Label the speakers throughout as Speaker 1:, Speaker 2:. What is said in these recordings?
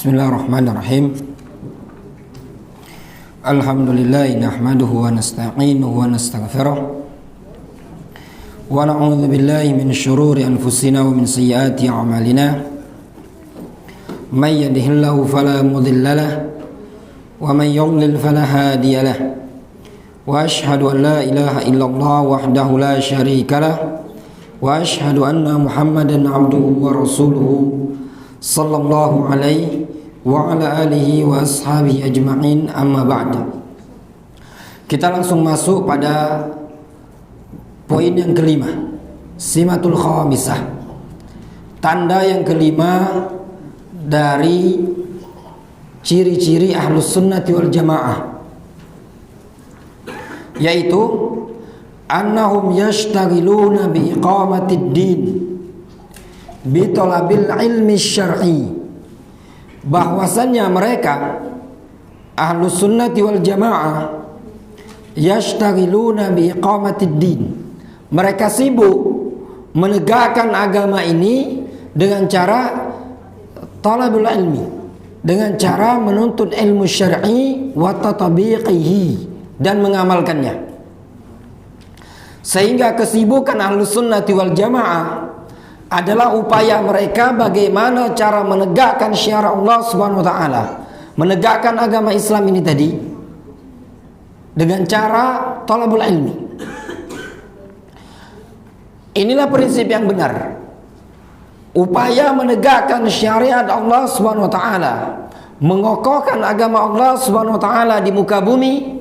Speaker 1: Bismillahirrahmanirrahim. Alhamdulillah nahmaduhu wa nasta'inuhu wa nastaghfiruh wa na'udzu billahi min shururi anfusina wa min sayyiati a'malina. May yahdihillahu fala mudilla lahu wa may yudlil fala hadiya lahu. Wa ashhadu an la ilaha illallah wahdahu la syarika lahu wa ashhadu anna Muhammadan 'abduhu wa rasuluhu sallallahu alaihi wa ala alihi wa ashabihi ajma'in, amma ba'd. Kita langsung masuk pada poin yang kelima, simatul khamisah, tanda yang kelima dari ciri-ciri ahlus sunnati wal jamaah, yaitu annahum yashtagiluna bi iqamatid din bi talabil ilmi syar'i, bahwasannya mereka ahlus sunnati wal jamaah yashtagiluna bi iqamatid din, mereka sibuk menegakkan agama ini dengan cara talabul ilmi, dengan cara menuntut ilmu syar'i wa tatbiqihi, dan mengamalkannya. Sehingga kesibukan ahlus sunnati wal jamaah adalah upaya mereka bagaimana cara menegakkan syiar Allah Subhanahu wa taala, menegakkan agama Islam ini tadi dengan cara talabul ilmi. Inilah prinsip yang benar. Upaya menegakkan syariat Allah Subhanahu wa taala, mengokohkan agama Allah Subhanahu wa taala di muka bumi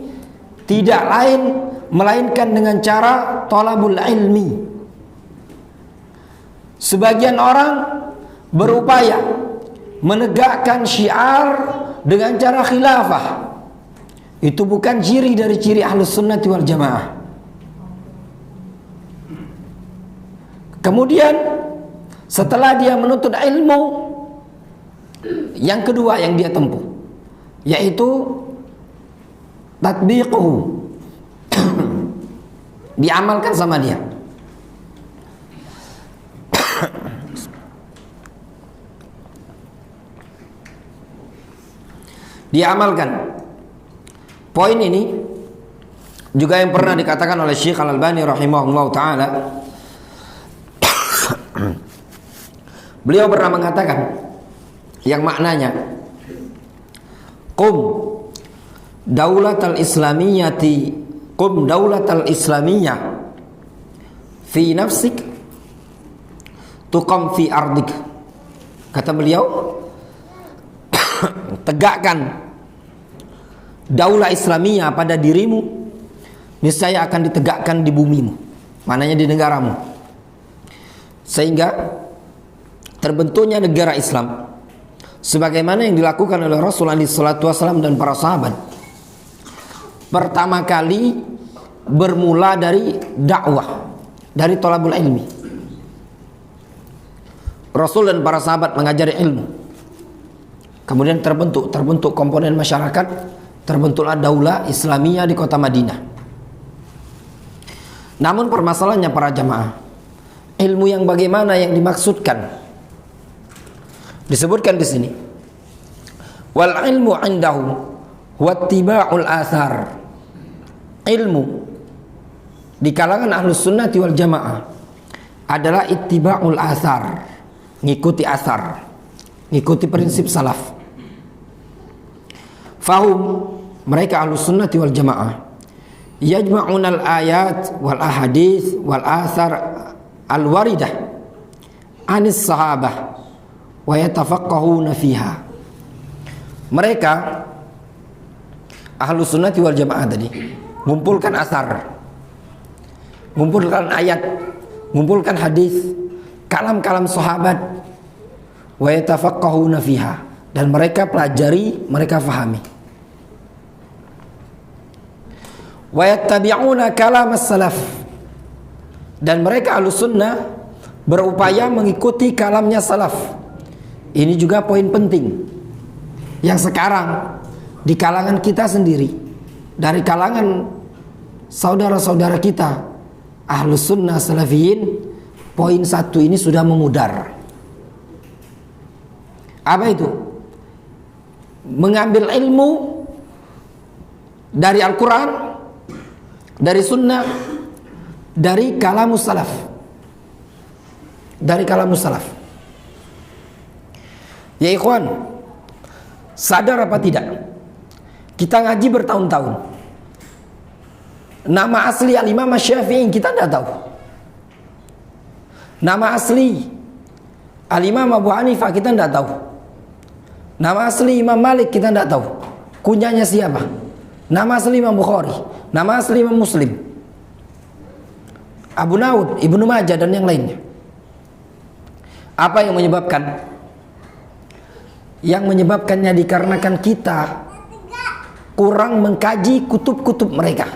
Speaker 1: tidak lain melainkan dengan cara talabul ilmi. Sebagian orang berupaya menegakkan syiar dengan cara khilafah. Itu bukan ciri dari ciri ahlus sunnati wal jamaah. Kemudian setelah dia menuntut ilmu, yang kedua yang dia tempuh yaitu tatbiquhu, diamalkan sama dia. Diamalkan. Poin ini juga yang pernah dikatakan oleh Syekh Al-Albani rahimahullah ta'ala. Beliau pernah mengatakan yang maknanya qum daulatal islamiyati, qum daulatal islamiyah fi nafsik tuqam fi ardik. Kata beliau, tegakkan daulah Islamiyah pada dirimu, niscaya akan ditegakkan di bumimu, maknanya di negaramu. Sehingga terbentuknya negara Islam sebagaimana yang dilakukan oleh Rasulullah SAW dan para sahabat. Pertama kali bermula dari dakwah, dari thalabul ilmi. Rasul dan para sahabat mengajari ilmu. Kemudian terbentuk komponen masyarakat, terbentuklah daulah Islamiyah di kota Madinah. Namun permasalahannya para jamaah, ilmu yang bagaimana yang dimaksudkan? Disebutkan di sini, wal ilmu indahu wattiba'ul athar. Ilmu di kalangan ahlus sunnati wal jamaah adalah ittiba'ul athar, ngikuti athar, ngikuti prinsip salaf. Fahum, mereka ahlus sunnati wal jamaah yajma'unal ayat wal ahadith wal athar al waridah anis sahabah wa yatafaqqahuna fiha. Mereka ahlus sunnati wal jamaah tadi mengumpulkan athar, mengumpulkan ayat, mengumpulkan hadis, kalam-kalam sahabat, wa yatafaqqahuna fiha, dan mereka pelajari, mereka fahami. Wa yattabi'una kalam as-salaf, dan mereka ahlus sunnah berupaya mengikuti kalamnya salaf. Ini juga poin penting yang sekarang di kalangan kita sendiri, dari kalangan saudara-saudara kita ahlus sunnah salafiyin, poin satu ini sudah memudar. Apa itu? mengambil ilmu dari Al-Quran, dari Sunnah, dari kalamus salaf. Dari kalamus salaf. Ya ikhwan, sadar apa tidak? Kita ngaji bertahun-tahun. Nama asli Al-Imam Syafi'i kita tidak tahu. Nama asli Al-Imam Abu Hanifah kita tidak tahu. Nama asli Imam Malik kita tidak tahu. Kunyanya siapa? Nama asli Imam Bukhari, nama asli Imam Muslim, Abu Dawud, Ibnu Majah dan yang lainnya. Apa yang menyebabkan? Yang menyebabkannya dikarenakan kita kurang mengkaji kutub-kutub mereka.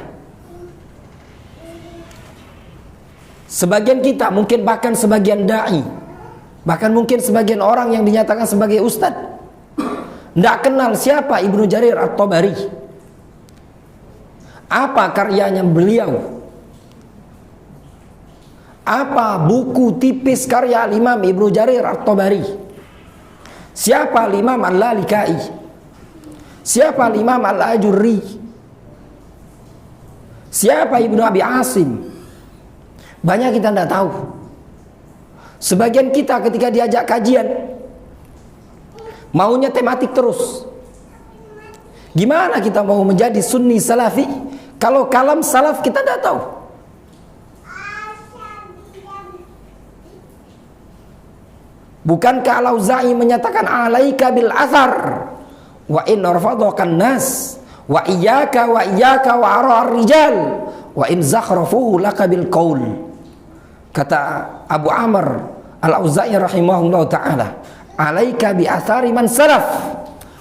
Speaker 1: Sebagian kita, mungkin bahkan sebagian da'i, bahkan mungkin sebagian orang yang dinyatakan sebagai ustadz, tidak kenal siapa Ibnu Jarir At-Tabari. Apa karyanya beliau? Apa buku tipis karya Imam Ibnu Jarir At-Tabari? Siapa Imam Al-Lalikai? Siapa Imam Al-Ajurri? Siapa Ibnu Abi Asim? Banyak kita tidak tahu. Sebagian kita ketika diajak kajian maunya tematik terus. Gimana kita mau menjadi sunni salafi kalau kalam salaf kita tidak tahu? Bukankah Al-Auza'i menyatakan alaika bil athar wa in arfadakan nas wa iyyaka wa arar rijal wa in zakhrafuhu laka bil qaul. Kata Abu Amr Al-Auza'i rahimahullah ta'ala, alaika bi athari man salaf,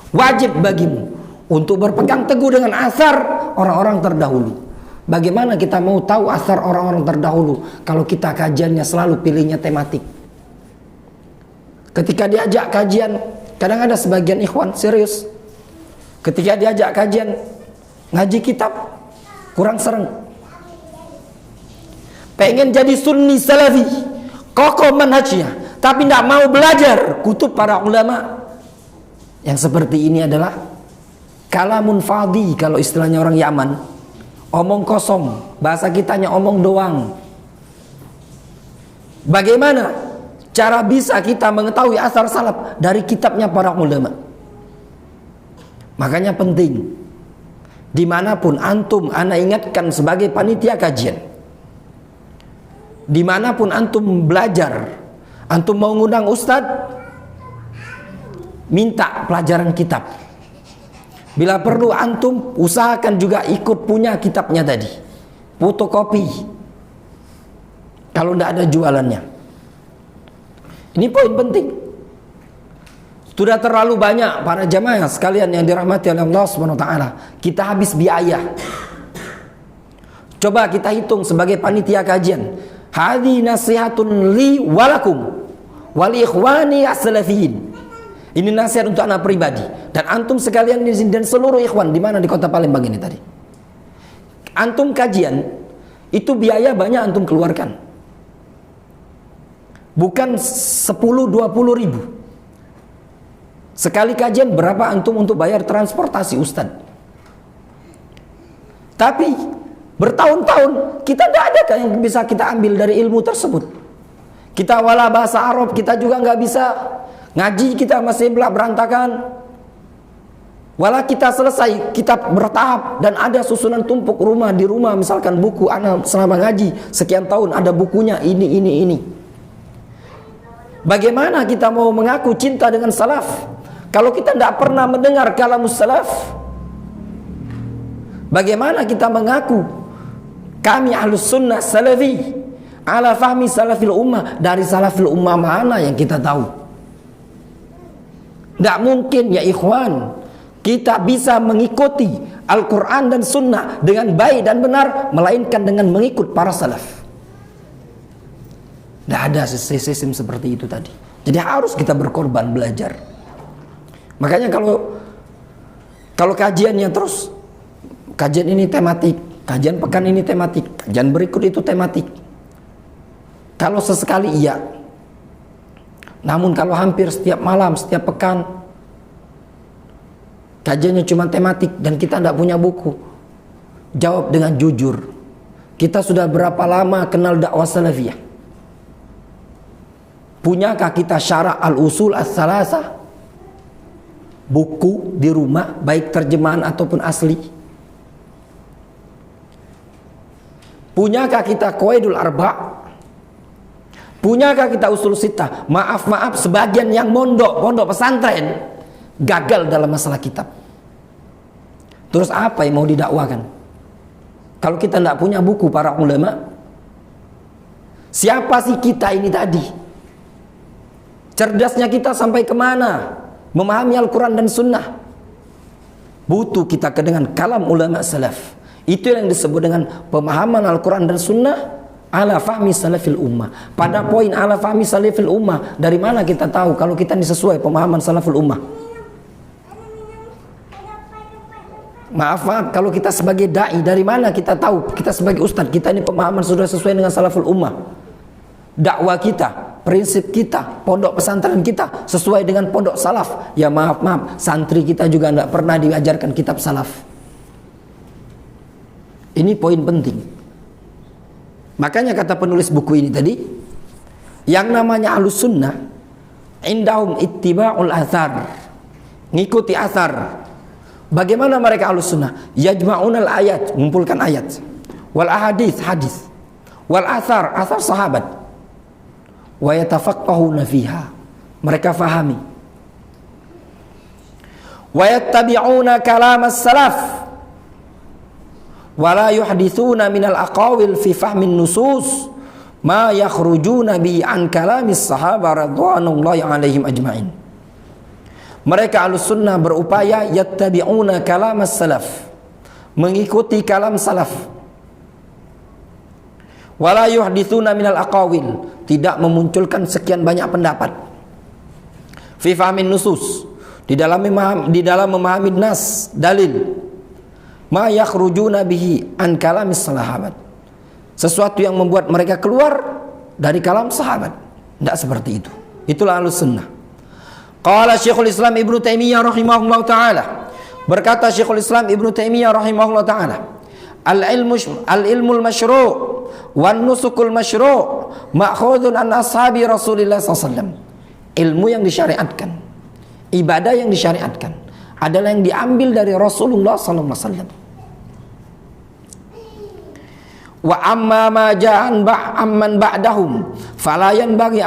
Speaker 1: wajib bagimu untuk berpegang teguh dengan asar orang-orang terdahulu. Bagaimana kita mau tahu asar orang-orang terdahulu kalau kita kajiannya selalu pilihnya tematik? Ketika diajak kajian, kadang ada sebagian ikhwan serius, ketika diajak kajian ngaji kitab kurang sereng. Pengen jadi sunni salafi, kokoh manhajnya, tapi tidak mau belajar kutub para ulama. Yang seperti ini adalah kalamun fadhi, kalau istilahnya orang Yaman, omong kosong. Bahasa kitanya omong doang. Bagaimana cara bisa kita mengetahui asar salaf? Dari kitabnya para ulama. Makanya penting, dimanapun antum, ana ingatkan sebagai panitia kajian, dimanapun antum belajar, antum mau ngundang ustadz, minta pelajaran kitab. Bila perlu antum usahakan juga ikut punya kitabnya tadi, fotokopi kalau tidak ada jualannya. Ini poin penting. Sudah terlalu banyak para jamaah sekalian yang dirahmati oleh Allah Subhanahu wa taala, kita habis biaya. Coba kita hitung sebagai panitia kajian, hadi nasihatun li walakum wal ikhwani as-salafiyin. Ini nasihat untuk anak pribadi dan antum sekalian di sini dan seluruh ikhwan di mana di kota Palembang ini tadi. Antum kajian itu biaya banyak antum keluarkan. Bukan 10-20 ribu. Sekali kajian berapa antum untuk bayar transportasi ustadz? Tapi bertahun-tahun kita tidak ada yang bisa kita ambil dari ilmu tersebut. Kita wala bahasa Arab kita juga nggak bisa. Ngaji kita masih berantakan. Wala kita selesai, kita bertahap dan ada susunan tumpuk rumah di rumah, misalkan buku anak selama ngaji sekian tahun ada bukunya ini. Bagaimana kita mau mengaku cinta dengan salaf kalau kita tidak pernah mendengar kalamus salaf? Bagaimana kita mengaku kami ahlus sunnah salafi ala fahmi salafil ummah? Dari salafil ummah mana yang kita tahu? Tidak mungkin ya ikhwan kita bisa mengikuti Al-Quran dan Sunnah dengan baik dan benar melainkan dengan mengikut para salaf. Tidak ada sistem seperti itu tadi. Jadi harus kita berkorban belajar. Makanya kalau kajiannya terus, kajian ini tematik, kajian pekan ini tematik, kajian berikut itu tematik. Kalau sesekali iya, namun kalau hampir setiap malam, setiap pekan, kajiannya cuma tematik dan kita tidak punya buku, jawab dengan jujur. Kita sudah berapa lama kenal dakwah salafiyah? Punyakah kita syarah al-usul as-salasah? Buku di rumah, baik terjemahan ataupun asli? Punyakah kita qawaidul arba'? Punyakah kita usul sittah? Maaf, sebagian yang pondok pesantren gagal dalam masalah kitab. Terus apa yang mau didakwakan? Kalau kita tidak punya buku para ulama, siapa sih kita ini tadi? Cerdasnya kita sampai kemana? Memahami Al-Quran dan Sunnah. Butuh kita dengan kalam ulama salaf. Itu yang disebut dengan pemahaman Al-Quran dan Sunnah ala fahmi salafil ummah. Pada poin ala fahmi salafil ummah, dari mana kita tahu kalau kita ini sesuai pemahaman salaful ummah? Maaf, kalau kita sebagai da'i, dari mana kita tahu kita sebagai ustadz kita ini pemahaman sudah sesuai dengan salaful ummah? Dakwah kita, prinsip kita, pondok pesantren kita sesuai dengan pondok salaf. Ya maaf, santri kita juga tidak pernah diajarkan kitab salaf. Ini poin penting. Makanya kata penulis buku ini tadi, yang namanya ahlus sunnah indahum ittiba'ul athar, ngikuti athar. Bagaimana mereka ahlus sunnah? Yajma'unal ayat, mengumpulkan ayat, wal ahadits, hadis, wal athar, athar sahabat, wa yatafaqqahuna fiha, mereka fahami, wa yattabi'una kalam as-salaf, wala yuhdithuna minal aqawil fi fahmin nusus ma yakhrujuna bi an kalamis sahaba radhwanullahi alaihim ajma'in. Mereka ahlus sunnah berupaya yattabi'una kalamas salaf, mengikuti kalam salaf, wala yuhdithuna minal aqawil, tidak memunculkan sekian banyak pendapat, fi fahmin nusus, di dalam memahami nas, dalil, ma yakhrujuna bihi an kalamis sahabat, sesuatu yang membuat mereka keluar dari kalam sahabat. Tidak seperti itu. Itulah ahlus sunnah. Qala Syekhul Islam Ibnu Taimiyah rahimahullah ta'ala, berkata Syekhul Islam Ibnu Taimiyah rahimahullah ta'ala, al-ilmul masyru' wan nusukul masyru' ma'khudun an ashabi Rasulillah SAW. Ilmu yang disyariatkan, ibadah yang disyariatkan adalah yang diambil dari Rasulullah SAW. Wa amma ma ja'an amman ba'dahum fala yanbaghi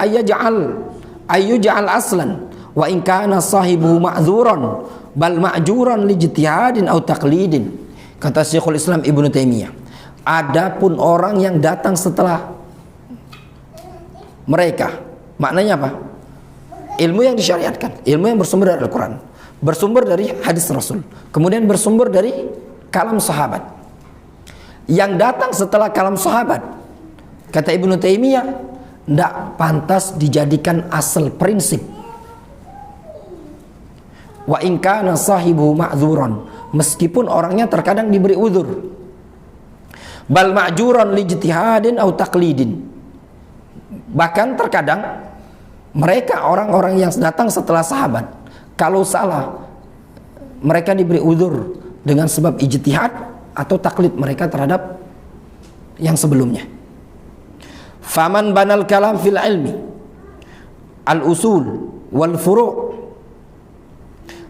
Speaker 1: ayyuj'al aslan wa in kana sahibuhu ma'dzuran bal ma'juran li ijtihadin aw taqlidin. Kata Syekhul Islam Ibnu Taimiyah, adapun orang yang datang setelah mereka, maknanya apa? Ilmu yang disyariatkan, ilmu yang bersumber dari Al-Quran, bersumber dari hadis Rasul, kemudian bersumber dari kalam sahabat. Yang datang setelah kalam sahabat, kata Ibnu Taimiyah, tidak pantas dijadikan asal prinsip. Wa in kana sahibu ma'dzuran, meskipun orangnya terkadang diberi uzur, bal ma'juran li ijtihadin aw taqlidin, bahkan terkadang mereka orang-orang yang datang setelah sahabat, kalau salah mereka diberi uzur dengan sebab ijtihad atau taklid mereka terhadap yang sebelumnya. Faman banal kalam fil ilmi al usul wal furu'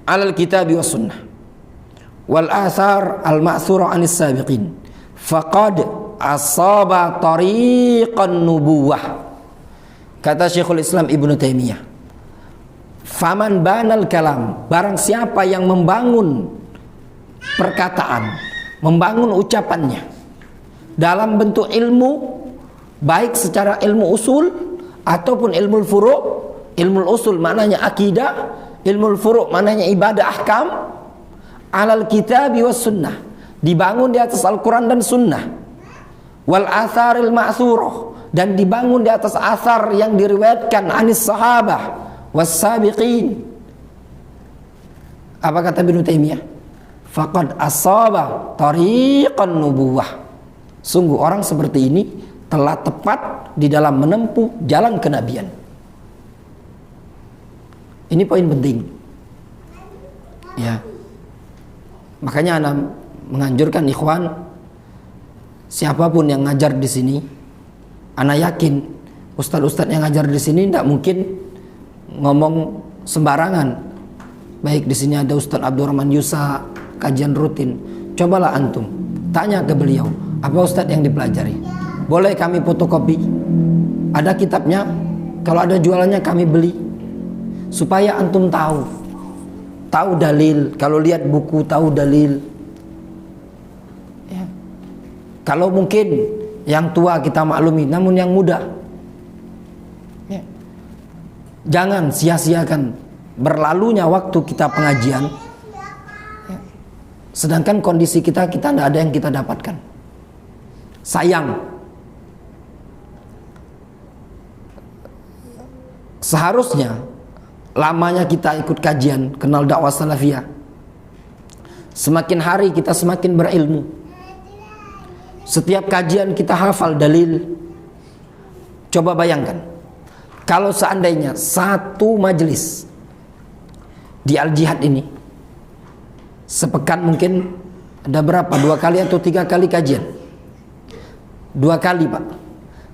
Speaker 1: alal kitabi was sunnah wal athar al ma'thura anis sabiqin faqad asaba tariqan nubuwah. Kata Syekhul Islam Ibnu Taimiyah, faman banal kalam, barang siapa yang membangun perkataan, membangun ucapannya dalam bentuk ilmu, baik secara ilmu usul ataupun ilmu furu'. Ilmu usul maknanya akidah, ilmu furu' maknanya ibadah ahkam, alal kitabi was sunnah, dibangun di atas Al-Quran dan Sunnah, wal atharil ma'thurah, dan dibangun di atas athar yang diriwayatkan anis sahabah was sabiqin. Apa kata Ibnu Taimiyah? Faqad asaba tariqan nubuwah, sungguh orang seperti ini telah tepat di dalam menempuh jalan kenabian. Ini poin penting ya. Makanya ana menganjurkan ikhwan, siapapun yang ngajar di sini, ana yakin ustadz-ustadz yang ngajar di sini tidak mungkin ngomong sembarangan. Baik di sini ada Ustadz Abdurrahman Yusa, kajian rutin. Cobalah antum tanya ke beliau, apa ustadz yang dipelajari? Boleh kami fotokopi, ada kitabnya, kalau ada jualannya kami beli, supaya antum tahu dalil. Kalau lihat buku tahu dalil ya. Kalau mungkin yang tua kita maklumi, namun yang muda ya, jangan sia-siakan berlalunya waktu kita pengajian ya, sedangkan kondisi kita tidak ada yang kita dapatkan. Sayang. Seharusnya lamanya kita ikut kajian, kenal dakwah salafiyah, semakin hari kita semakin berilmu. Setiap kajian kita hafal dalil. Coba bayangkan, kalau seandainya satu majelis di Al-Jihad ini sepekan mungkin ada berapa? 2 kali atau 3 kali kajian? 2 kali, Pak.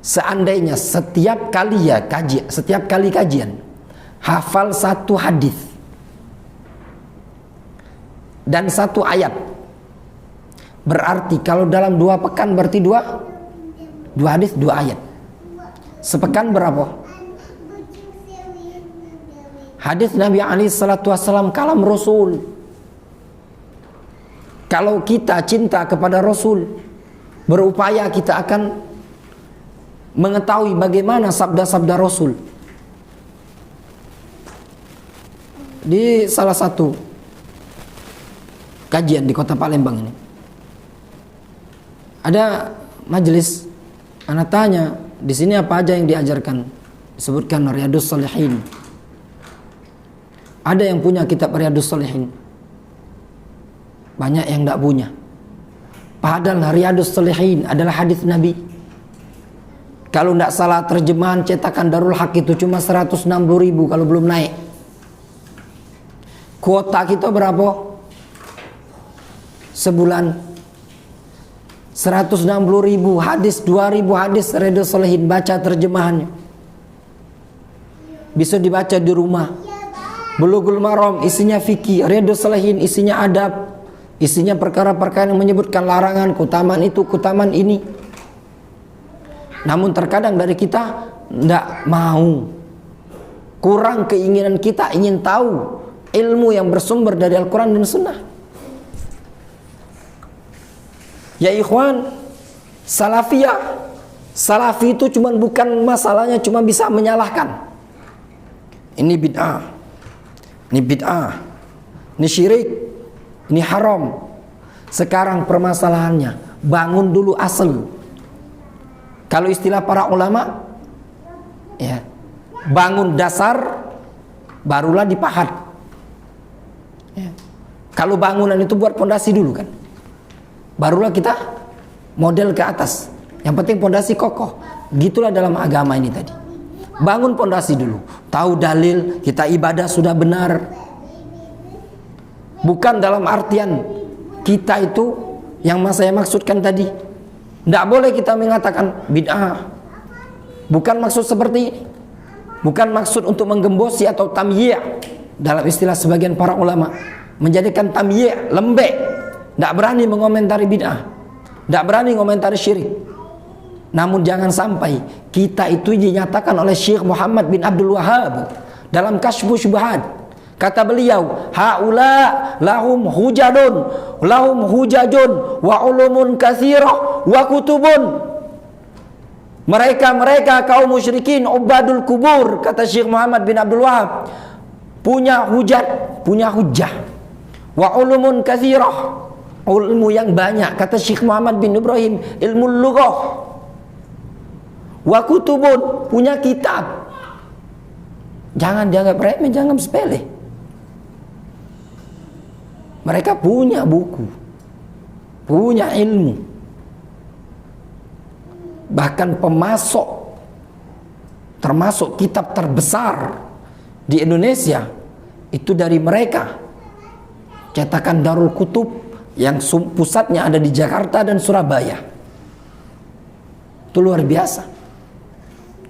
Speaker 1: Seandainya setiap kali kajian hafal 1 hadis dan 1 ayat, berarti kalau dalam 2 pekan berarti 2 hadis 2 ayat. Sepekan berapa? Hadis Nabi SAW kalam Rasul. Kalau kita cinta kepada Rasul, berupaya kita akan mengetahui bagaimana sabda-sabda Rasul. Di salah satu kajian di kota Palembang ini ada majelis, anak tanya, di sini apa aja yang diajarkan? Disebutkan Riyadhus Shalihin. Ada yang punya kitab Riyadhus Shalihin, banyak yang tidak punya. Padahal Riyadhus Shalihin adalah hadis Nabi. Kalau tidak salah terjemahan cetakan Darul Haq itu cuma 160.000 kalau belum naik. Kuota kita berapa? Sebulan 160.000 hadis, 2.000 hadis Riyadhus Shalihin, baca terjemahannya. Bisa dibaca di rumah. Bulughul Maram isinya fikih, Riyadhus Shalihin isinya adab, isinya perkara-perkara yang menyebutkan larangan, keutamaan itu, keutamaan ini. Namun terkadang dari kita tidak mau, kurang keinginan kita ingin tahu ilmu yang bersumber dari Al-Quran dan Sunnah. Ya ikhwan, salafiyah, salafi itu cuma bukan masalahnya cuma bisa menyalahkan. Ini bid'ah, ini syirik, ini haram. Sekarang permasalahannya, bangun dulu asal. Kalau istilah para ulama, ya, bangun dasar, barulah dipahat. Ya. Kalau bangunan itu buat pondasi dulu kan, barulah kita model ke atas. Yang penting pondasi kokoh. Gitulah dalam agama ini tadi. Bangun pondasi dulu, tahu dalil, kita ibadah sudah benar. Bukan dalam artian kita itu yang saya maksudkan tadi. Tidak boleh kita mengatakan bid'ah. Bukan maksud seperti ini. Bukan maksud untuk menggembosi atau tamyi'. Dalam istilah sebagian para ulama, menjadikan tamyi', lembek. Tidak berani mengomentari bid'ah, tidak berani mengomentari syirik. Namun jangan sampai kita itu dinyatakan oleh Syekh Muhammad bin Abdul Wahhab dalam Kasyfus Syubhat. Kata beliau, haula lahum hujajun wa ulumun katsirah wa kutubun. Mereka kaum musyrikin ubadul kubur, kata Syekh Muhammad bin Abdul Wahhab, punya hujah. Wa ulumun katsirah, ilmu yang banyak, kata Syekh Muhammad bin Ibrahim, ilmu lughah. Wa kutubun, punya kitab. Jangan dianggap remeh, jangan sepele. Mereka punya buku, punya ilmu. Bahkan pemasok, termasuk kitab terbesar di Indonesia, itu dari mereka. Cetakan Darul Kutub, yang pusatnya ada di Jakarta dan Surabaya. Itu luar biasa.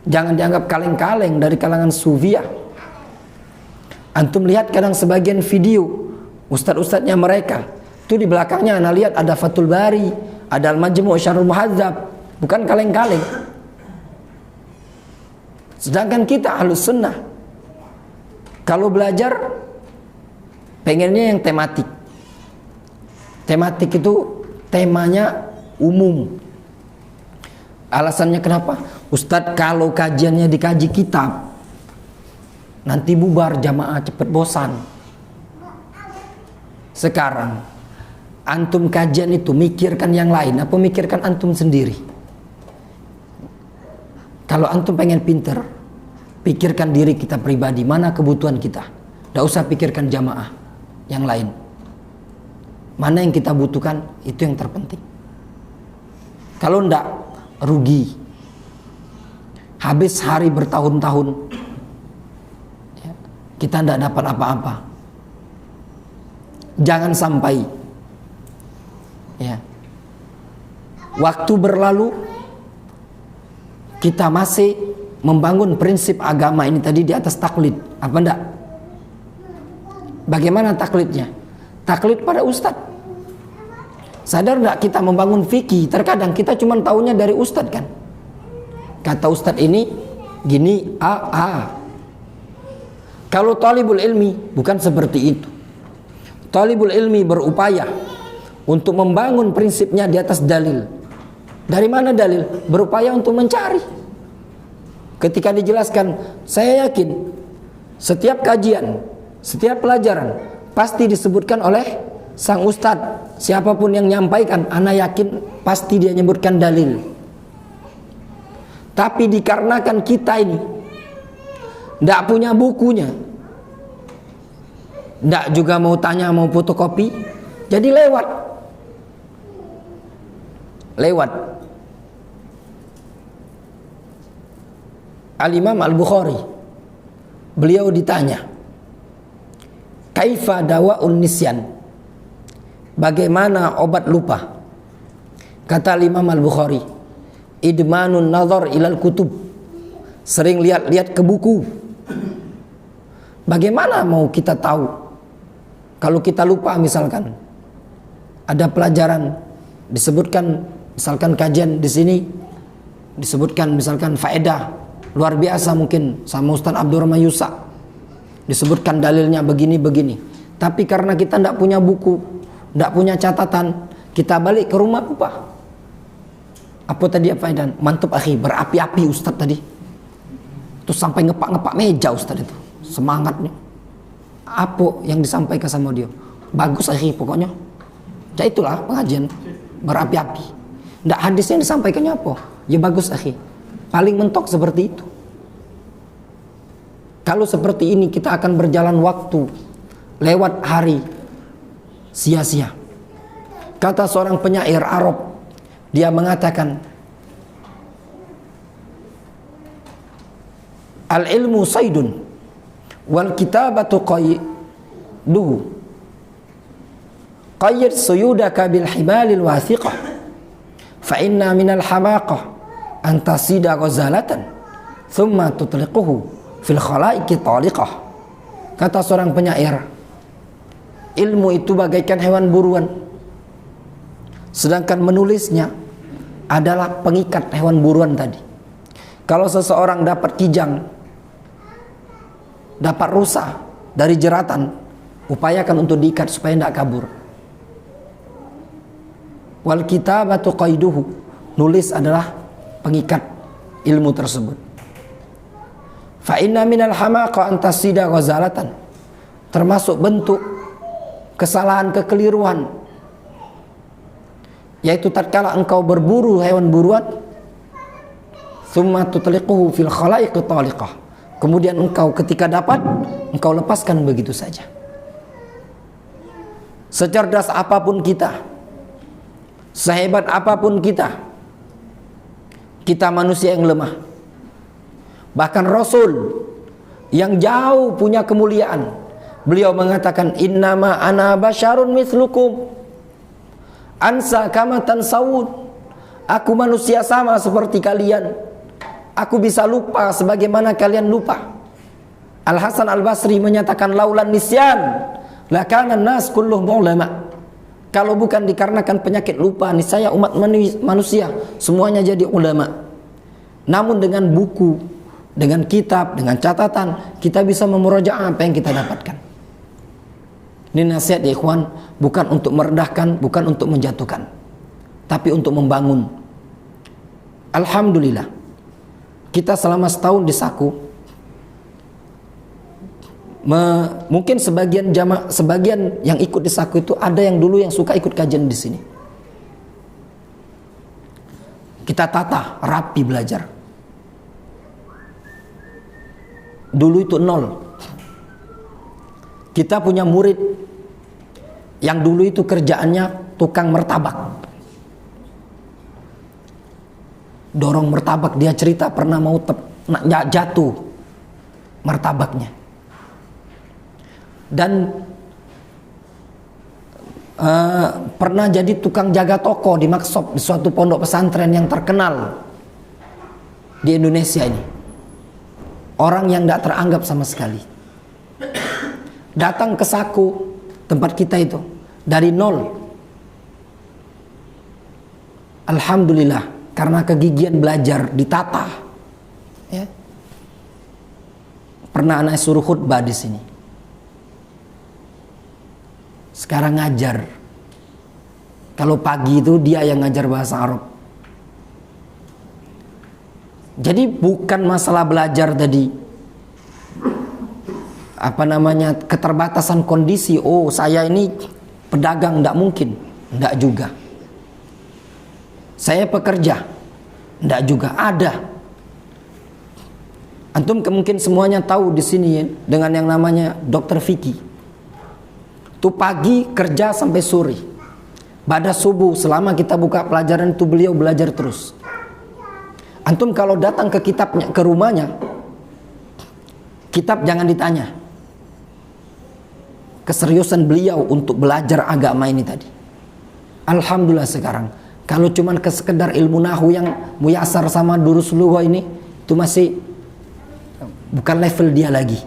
Speaker 1: Jangan dianggap kaleng-kaleng dari kalangan sufiah. Antum lihat kadang sebagian video ustadz-ustadznya mereka, itu di belakangnya anda lihat ada Fathul Bari, ada Al-Majmu' Syarhul Muhadzab, bukan kaleng-kaleng. Sedangkan kita Ahlus Sunnah kalau belajar pengennya yang tematik. Tematik itu temanya umum. Alasannya kenapa? Ustadz, kalau kajiannya dikaji kitab, nanti bubar jamaah, cepet bosan. Sekarang antum kajian itu mikirkan yang lain apa mikirkan antum sendiri? Kalau antum pengen pinter, pikirkan diri kita pribadi, mana kebutuhan kita. Tidak usah pikirkan jamaah yang lain. Mana yang kita butuhkan, itu yang terpenting. Kalau enggak, rugi. Habis hari bertahun-tahun, kita enggak dapat apa-apa. Jangan sampai waktu berlalu, kita masih membangun prinsip agama ini tadi di atas taklid. Apa enggak? Bagaimana taklidnya? Taklid pada ustadz. Sadar enggak kita membangun fikih? Terkadang kita cuma taunya dari ustadz kan. Kata ustadz ini gini, Kalau talibul ilmi bukan seperti itu. Talibul ilmi berupaya untuk membangun prinsipnya di atas dalil. Dari mana dalil? Berupaya untuk mencari. Ketika dijelaskan, saya yakin setiap kajian, setiap pelajaran pasti disebutkan oleh sang ustadz. Siapapun yang menyampaikan, ana yakin pasti dia menyebutkan dalil. Tapi dikarenakan kita ini tidak punya bukunya, tidak juga mau tanya, mau fotokopi, jadi lewat. Al-Imam Al-Bukhari, beliau ditanya, kaifa dawa'un nisyan, bagaimana obat lupa? Kata Imam Al-Bukhari, idmanun nazar ilal kutub, sering lihat-lihat ke buku. Bagaimana mau kita tahu kalau kita lupa? Misalkan ada pelajaran disebutkan, misalkan kajian di sini disebutkan misalkan faedah luar biasa mungkin sama Ustaz Abdurrahman Yusa, disebutkan dalilnya begini-begini, tapi karena kita tidak punya buku, tidak punya catatan, kita balik ke rumah lupa. Apa tadi faedah? Mantap akhi, berapi-api Ustaz tadi. Terus sampai ngepak-ngepak meja Ustaz itu. Semangatnya. Apa yang disampaikan sama dia? Bagus akhi pokoknya. Ya itulah pengajian berapi-api. Tidak hadis yang disampaikannya apa? Ya bagus akhi. Paling mentok seperti itu. Kalau seperti ini kita akan berjalan waktu, lewat hari, sia-sia. Kata seorang penyair Arab, dia mengatakan, al-ilmu saydun wal kitabatu qayduhu, qayyid suyudaka bil hibalil wathiqah, fa inna minal hamaqah an tasida ghazalatan thumma tutliquhu fil khalaiqi taliqah. Kata seorang penyair, ilmu itu bagaikan hewan buruan, sedangkan menulisnya adalah pengikat hewan buruan tadi. Kalau seseorang dapat kijang, dapat rusa dari jeratan, upayakan untuk diikat supaya tidak kabur. Wal kitabatu qaiduhu, nulis adalah pengikat ilmu tersebut. Fa inna minal hamaqa an tasida ghazalatan, termasuk bentuk kesalahan, kekeliruan, yaitu tatkala engkau berburu hewan buruan, thumma tutliquhu fil khalaiqi taliqah, kemudian engkau ketika dapat engkau lepaskan begitu saja. Secerdas apapun kita, sehebat apapun kita, kita manusia yang lemah. Bahkan Rasul yang jauh punya kemuliaan, beliau mengatakan, innama ana basyarun mithlukum, Ansa kama tansawun. Aku manusia sama seperti kalian. Aku bisa lupa sebagaimana kalian lupa. Al-Hasan Al-Basri menyatakan laulan nisyan lakana nas kulluhum ulama. Kalau bukan dikarenakan penyakit lupa, niscaya umat manusia semuanya jadi ulama. Namun dengan buku, dengan kitab, dengan catatan, kita bisa memurojaah apa yang kita dapatkan. Ini nasihat ya ikhwan, bukan untuk merendahkan, bukan untuk menjatuhkan, tapi untuk membangun. Alhamdulillah, kita selama setahun di Saku, mungkin sebagian yang ikut di Saku itu ada yang dulu yang suka ikut kajian di sini. Kita tata, rapi belajar. Dulu itu nol. Kita punya murid yang dulu itu kerjaannya tukang martabak. Dorong martabak, dia cerita pernah mau jatuh martabaknya. Dan pernah jadi tukang jaga toko di Maksop, di suatu pondok pesantren yang terkenal di Indonesia ini. Orang yang tidak teranggap sama sekali. Datang ke Saku, tempat kita itu, dari nol. Alhamdulillah, karena kegigihan belajar, ditata. Ya. Pernah anak suruh khutbah di sini. Sekarang ngajar. Kalau pagi itu dia yang ngajar bahasa Arab. Jadi bukan masalah belajar tadi, keterbatasan kondisi. Oh, saya ini pedagang, tidak mungkin. Tidak juga. Saya pekerja, tidak juga. Ada. Antum mungkin semuanya tahu di sini ya, dengan yang namanya Dr. Vicky. Itu pagi kerja sampai sore. Pada subuh selama kita buka pelajaran itu beliau belajar terus. Antum kalau datang ke kitabnya, ke rumahnya, kitab jangan ditanya keseriusan beliau untuk belajar agama ini tadi. Alhamdulillah sekarang kalau cuman sekedar ilmu nahu yang muyasar sama durus lugha ini, itu masih bukan level dia lagi.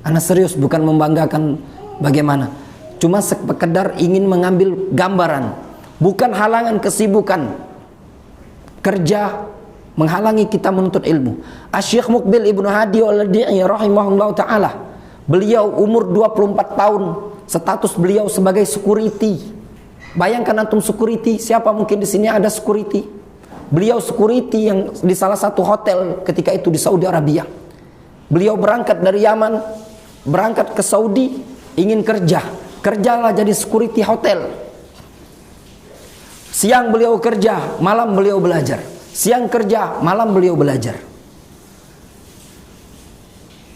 Speaker 1: Anak serius, bukan membanggakan bagaimana, cuma sekedar ingin mengambil gambaran, bukan halangan kesibukan kerja menghalangi kita menuntut ilmu. Asy-Syaikh Muqbil Ibnu Hadi Al-Wadi'i rahimahullah ta'ala, beliau umur 24 tahun, status beliau sebagai security. Bayangkan antum security, siapa mungkin di sini ada security? Beliau security yang di salah satu hotel ketika itu di Saudi Arabia. Beliau berangkat dari Yaman, berangkat ke Saudi, ingin kerjalah jadi security hotel. Siang beliau kerja, malam beliau belajar. Siang kerja, malam beliau belajar.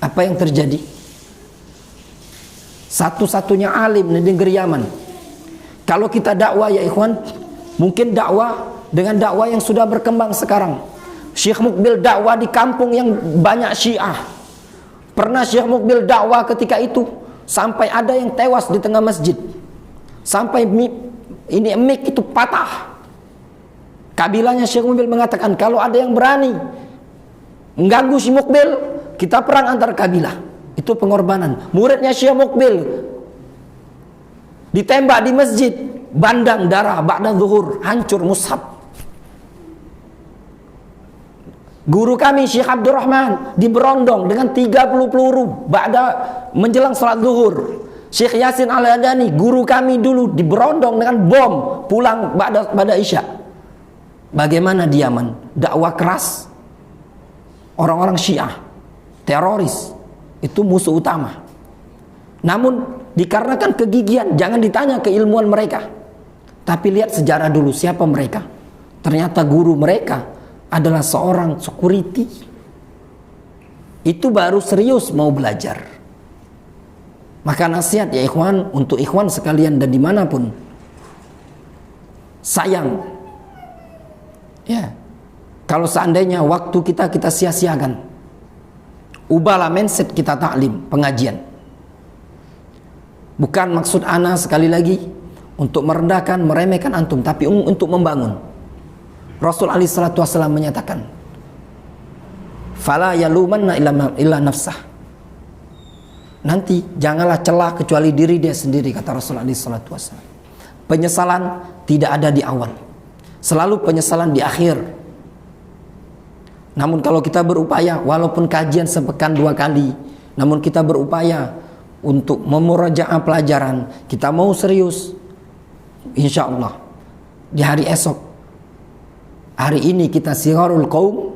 Speaker 1: Apa yang terjadi? Satu-satunya alim di negeri Yaman. Kalau kita dakwah ya ikhwan, mungkin dakwah dengan dakwah yang sudah berkembang sekarang. Syekh Muqbil dakwah di kampung yang banyak Syiah. Pernah Syekh Muqbil dakwah ketika itu sampai ada yang tewas di tengah masjid. Sampai ini mic itu patah. Kabilahnya Syekh Muqbil mengatakan, kalau ada yang berani mengganggu Syekh Muqbil, kita perang antar kabilah. Itu pengorbanan. Muridnya Syekh Muqbil ditembak di masjid, bandang darah, ba'da zuhur, hancur mushaf. Guru kami Syekh Abdurrahman diberondong dengan 30 peluru ba'da menjelang salat zuhur. Syekh Yasin Al-Adani, guru kami dulu, diberondong dengan bom pulang ba'da isya. Bagaimana di Yaman? Dakwah keras, orang-orang Syiah, teroris, itu musuh utama. Namun dikarenakan kegigihan, jangan ditanya keilmuan mereka, tapi lihat sejarah dulu, siapa mereka. Ternyata guru mereka adalah seorang security. Itu baru serius mau belajar. Maka nasihat ya ikhwan, untuk ikhwan sekalian dan dimanapun, sayang ya, kalau seandainya waktu kita sia-siakan. Ubahlah mindset kita taklim, pengajian. Bukan maksud ana sekali lagi untuk merendahkan, meremehkan antum, tapi untuk membangun. Rasul alaihi salatu wasallam menyatakan, fala yalumanna illa nafsah. Nanti janganlah celah kecuali diri dia sendiri, kata Rasul alaihi salatu wasallam. Penyesalan tidak ada di awal, selalu penyesalan di akhir. Namun kalau kita berupaya, walaupun kajian sepekan 2 kali, namun kita berupaya untuk memurajaah pelajaran, kita mau serius, insya Allah di hari esok, hari ini kita sigharul qaum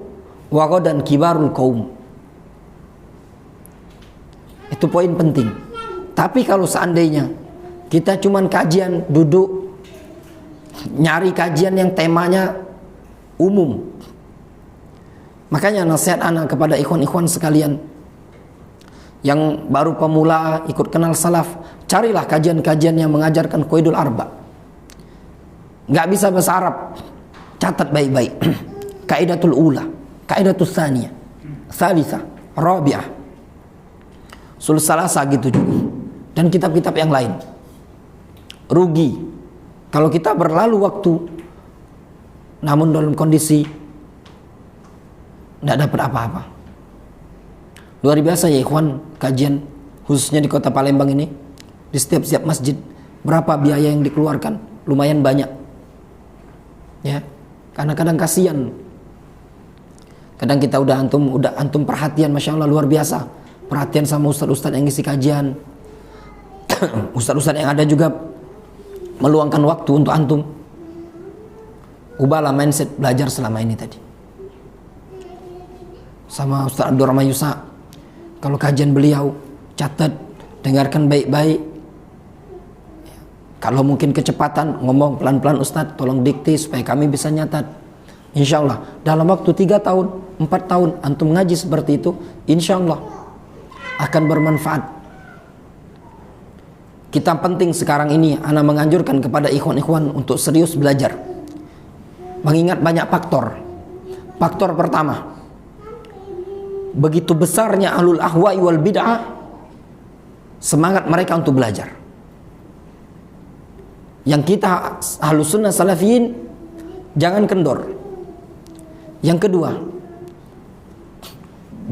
Speaker 1: wa ghadan kibarul qaum. Itu poin penting. Tapi kalau seandainya kita cuman kajian, duduk nyari kajian yang temanya umum, makanya nasihat anak kepada ikhwan-ikhwan sekalian yang baru pemula ikut kenal salaf, carilah kajian-kajian yang mengajarkan qaidul arba. Nggak bisa bahasa Arab, catat baik-baik. Kaidatul ula, kaidatul tsaniyah, tsalitsa, rabi'ah, sul salasa gitu juga. Dan kitab-kitab yang lain. Rugi kalau kita berlalu waktu namun dalam kondisi tidak dapat apa-apa. Luar biasa ya ikhwan, kajian khususnya di kota Palembang ini, di setiap masjid berapa biaya yang dikeluarkan? Lumayan banyak ya, karena kadang kasihan, kadang kita udah antum perhatian, masya Allah luar biasa perhatian sama ustadz-ustadz yang ngisi kajian. Ustadz-ustadz yang ada juga meluangkan waktu untuk antum. Ubahlah mindset belajar selama ini tadi. Sama Ustaz Abdurrahman Yusa, kalau kajian beliau catat, dengarkan baik-baik. Kalau mungkin kecepatan, ngomong pelan-pelan, Ustaz tolong dikti supaya kami bisa nyatat. Insya Allah dalam waktu 3 tahun 4 tahun antum ngaji seperti itu, insya Allah akan bermanfaat. Kita penting sekarang ini, ana menganjurkan kepada ikhwan-ikhwan untuk serius belajar, mengingat banyak faktor. Faktor pertama, begitu besarnya ahlul ahwa'i wal bid'ah, semangat mereka untuk belajar. Yang kita ahlus sunnah salafiyin jangan kendor. Yang kedua,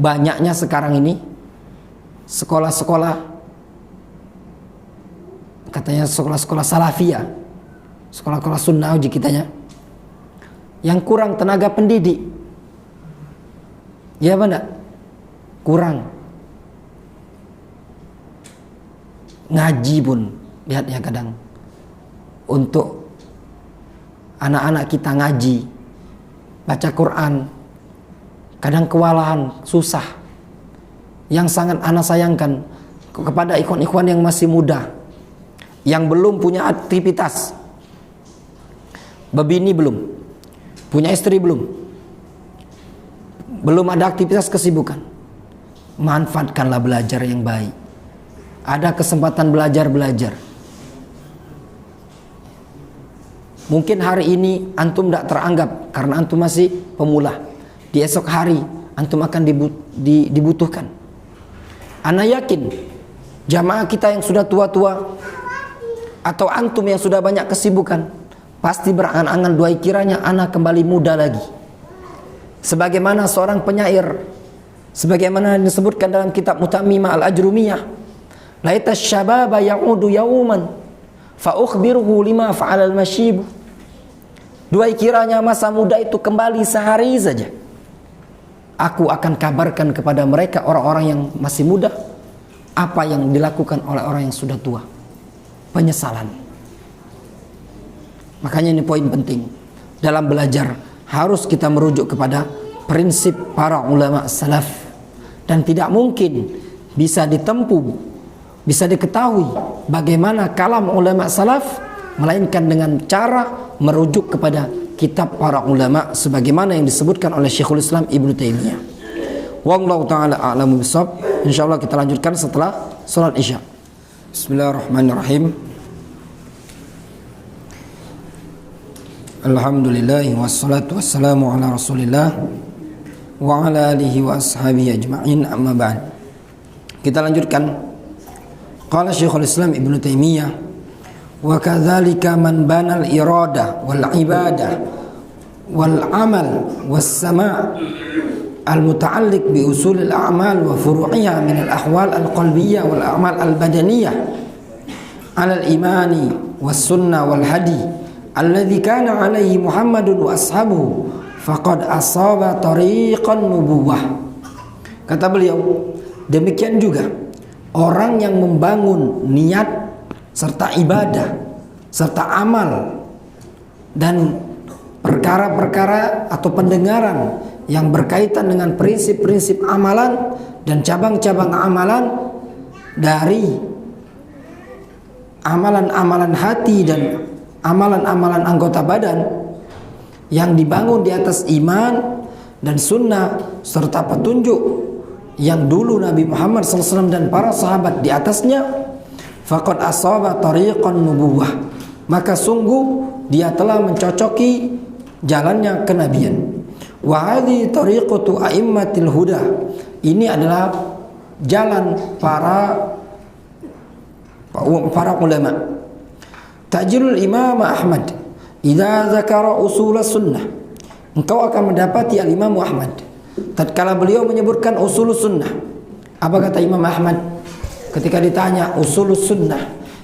Speaker 1: banyaknya sekarang ini sekolah-sekolah, katanya sekolah-sekolah salafiyah, sekolah-sekolah sunnah uji kitanya, yang kurang tenaga pendidik. Ya benar, kurang. Ngaji pun lihat ya kadang untuk anak-anak kita ngaji, baca Quran, kadang kewalahan, susah. Yang sangat ana sayangkan kepada ikhwan-ikhwan yang masih muda, yang belum punya aktivitas, bebini belum, punya istri belum ada aktivitas kesibukan, manfaatkanlah belajar yang baik. Ada kesempatan belajar. Mungkin hari ini antum tidak teranggap karena antum masih pemula. Di esok hari antum akan dibutuhkan. Ana yakin jamaah kita yang sudah tua-tua atau antum yang sudah banyak kesibukan pasti berangan-angan doa kiranya ana kembali muda lagi. Sebagaimana seorang penyair, sebagaimana disebutkan dalam kitab Mutammimah al-Ajrumiyah, laita syababa ya'udu yawman fa ukhbiruhu lima fa'ala al-mashib. Doa kiranya masa muda itu kembali sehari saja, aku akan kabarkan kepada mereka orang-orang yang masih muda apa yang dilakukan oleh orang yang sudah tua. Penyesalan. Makanya ini poin penting. Dalam belajar harus kita merujuk kepada prinsip para ulama salaf, dan tidak mungkin bisa ditempuh, bisa diketahui bagaimana kalam ulama salaf melainkan dengan cara merujuk kepada kitab para ulama sebagaimana yang disebutkan oleh Syekhul Islam Ibnu Taimiyah. Wallahu taala a'lamu bishawab. Insyaallah kita lanjutkan setelah salat Isya. Bismillahirrahmanirrahim. Alhamdulillah wassalatu wassalamu ala Rasulillah wa ala alihi wa ashabihi ajma'in, amma ba'd. Kita lanjutkan. Qala Syekhul Islam Ibnu Taimiyah wa kadzalika man banal irada wal ibadah wal amal was sama' al muta'alliq bi usul al a'mal wa furu'iyah min al ahwal al qalbiyyah wal a'mal al badaniyah ala al imani was sunnah wal hadi alladhi kana alaihi Muhammadun wa ashabuhu faqad asaba tariqan nubuwah. Kata beliau, demikian juga orang yang membangun niat serta ibadah serta amal dan perkara-perkara atau pendengaran yang berkaitan dengan prinsip-prinsip amalan dan cabang-cabang amalan dari amalan-amalan hati dan amalan-amalan anggota badan yang dibangun di atas iman dan sunnah serta petunjuk yang dulu Nabi Muhammad SAW dan para sahabat di atasnya, faqad asaba tariqan nubuwah, maka sungguh dia telah mencocoki jalannya kenabian. Wa hadhi tariqatu a'immatil huda, ini adalah jalan para ulama. Tajirul Imam Ahmad idza zakara usul sunnah, engkau akan mendapati al-Imam Ahmad tatkala beliau menyebutkan usul sunnah. Apa kata Imam Ahmad ketika ditanya usul sunnah?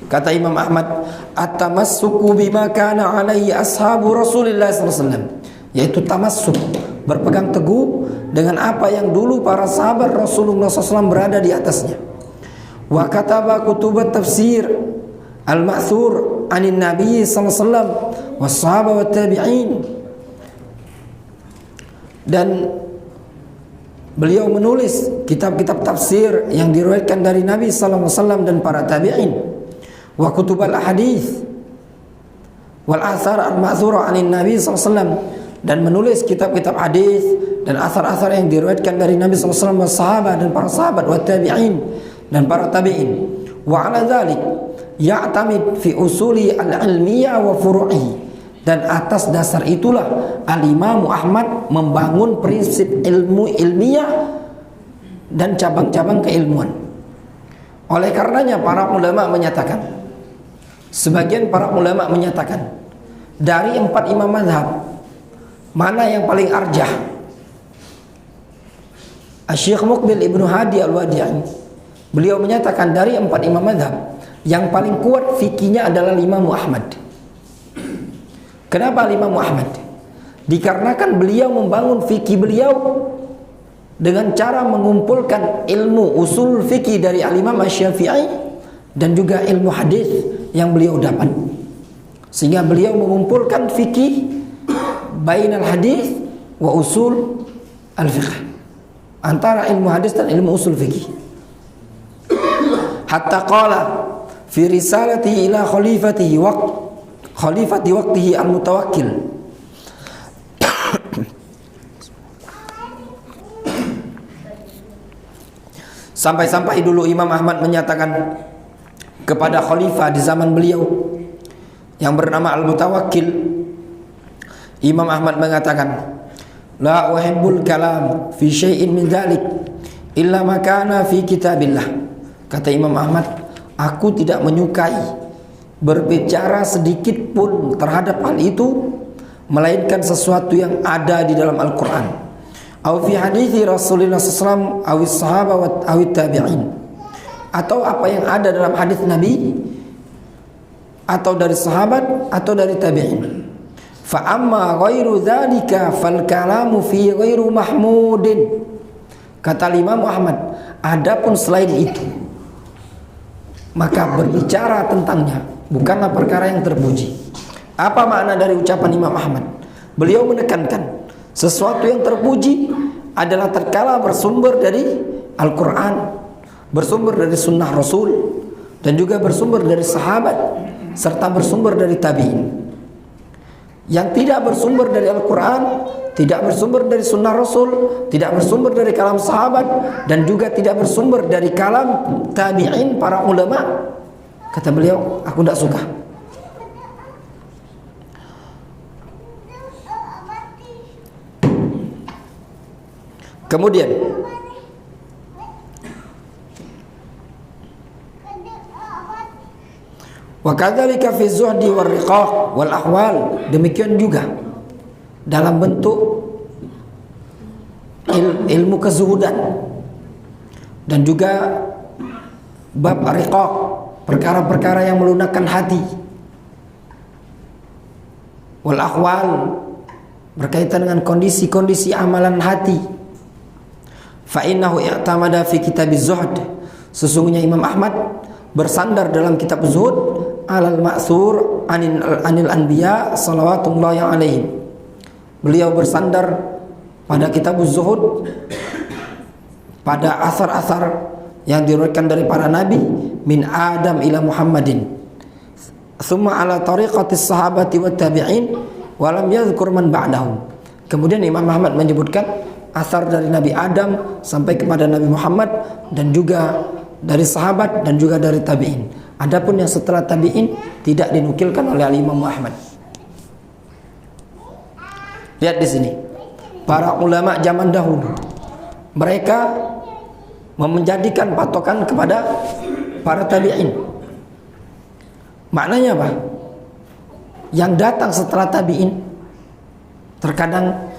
Speaker 1: Kata Imam Ahmad, at-tamassuku bima kana alaihi ashabu Rasulillah SAW, yaitu tamassuk, berpegang teguh dengan apa yang dulu para sahabat Rasulullah SAW berada di atasnya. Wa kataba kutubat tafsir al-ma'thur anin Nabi SAW was sahabat wa tabi'in, dan beliau menulis kitab-kitab tafsir yang diriwayatkan dari Nabi sallallahu alaihi wasallam dan para tabi'in, wa kutubal hadis wal athar al-ma'thura 'anin Nabi sallallahu alaihi wasallam, dan menulis kitab-kitab hadis dan athar-athar yang diriwayatkan dari Nabi sallallahu alaihi wasallam, sahabat dan para sahabat, wa tabi'in dan para tabi'in. Wa 'ala dzalik ya'tamid fi usuli al-ilmiyah wa furu'i, dan atas dasar itulah Al-Imam Ahmad membangun prinsip ilmu ilmiah dan cabang-cabang keilmuan. Oleh karenanya para ulama menyatakan, sebagian para ulama menyatakan, dari 4 imam mazhab mana yang paling arjah? Syekh Muqbil Ibnu Hadi Al-Wadi'i, beliau menyatakan dari 4 imam mazhab yang paling kuat fikihnya adalah Imam Ahmad. Kenapa Imam Ahmad? Dikarenakan beliau membangun fikih beliau dengan cara mengumpulkan ilmu usul fikih dari Al-Imam Asy-Syafi'i dan juga ilmu hadis yang beliau dapat, sehingga beliau mengumpulkan fikih bainal hadis wa usul al-fiqh, antara ilmu hadis dan ilmu usul fikih. Hatta qala fi risalatihi ila khalifati waqtihi al-Mutawakkil, sampai-sampai dulu Imam Ahmad menyatakan kepada khalifah di zaman beliau yang bernama Al-Mutawakkil. Imam Ahmad mengatakan, la uhibbul kalam fi syai'in min dzalik illa ma kana fi kitabillah. Kata Imam Ahmad, aku tidak menyukai berbicara sedikit pun terhadap hal itu melainkan sesuatu yang ada di dalam Al-Quran, atau fi hadithi Rasulullah SAW, atau sahabat, atau tabi'in, atau apa yang ada dalam hadis Nabi, atau dari sahabat, atau dari tabi'in. Fa amma ghairu dzalika fal kalamu fi ghairu mahmudin. Kata Imam Ahmad, adapun selain itu, maka berbicara tentangnya bukanlah perkara yang terpuji. Apa makna dari ucapan Imam Ahmad? Beliau menekankan sesuatu yang terpuji adalah tatkala bersumber dari Al-Quran, bersumber dari sunnah Rasul, dan juga bersumber dari sahabat, serta bersumber dari tabi'in. Yang tidak bersumber dari Al-Quran, tidak bersumber dari sunnah Rasul, tidak bersumber dari kalam sahabat, dan juga tidak bersumber dari kalam tabi'in, para ulama, kata beliau, aku tidak suka. Kemudian Wa kadzalika fi zuhdi war riqaq wal ahwal, demikian juga dalam bentuk ilmu kezuhudan dan juga bab riqaq, perkara-perkara yang melunakkan hati, wal ahwal, berkaitan dengan kondisi-kondisi amalan hati. Fa innahu i'tamada fi kitabiz zuhd, sesungguhnya Imam Ahmad bersandar dalam kitab zuhud alal ma'thur anil anbiya salawatullahi alaihim. Beliau bersandar pada kitab zuhud pada asar-asar yang diriwayatkan dari para nabi min Adam ila Muhammadin, thumma ala tariqatis sahabati wat tabi'in wa lam yadhkur man ba'dahum. Kemudian Imam Ahmad menyebutkan asar dari Nabi Adam sampai kepada Nabi Muhammad, dan juga dari sahabat dan juga dari tabi'in. Adapun yang setelah tabi'in tidak dinukilkan oleh Imam Ahmad. Lihat di sini, para ulama zaman dahulu mereka menjadikan patokan kepada para tabi'in. Maknanya apa? Yang datang setelah tabi'in terkadang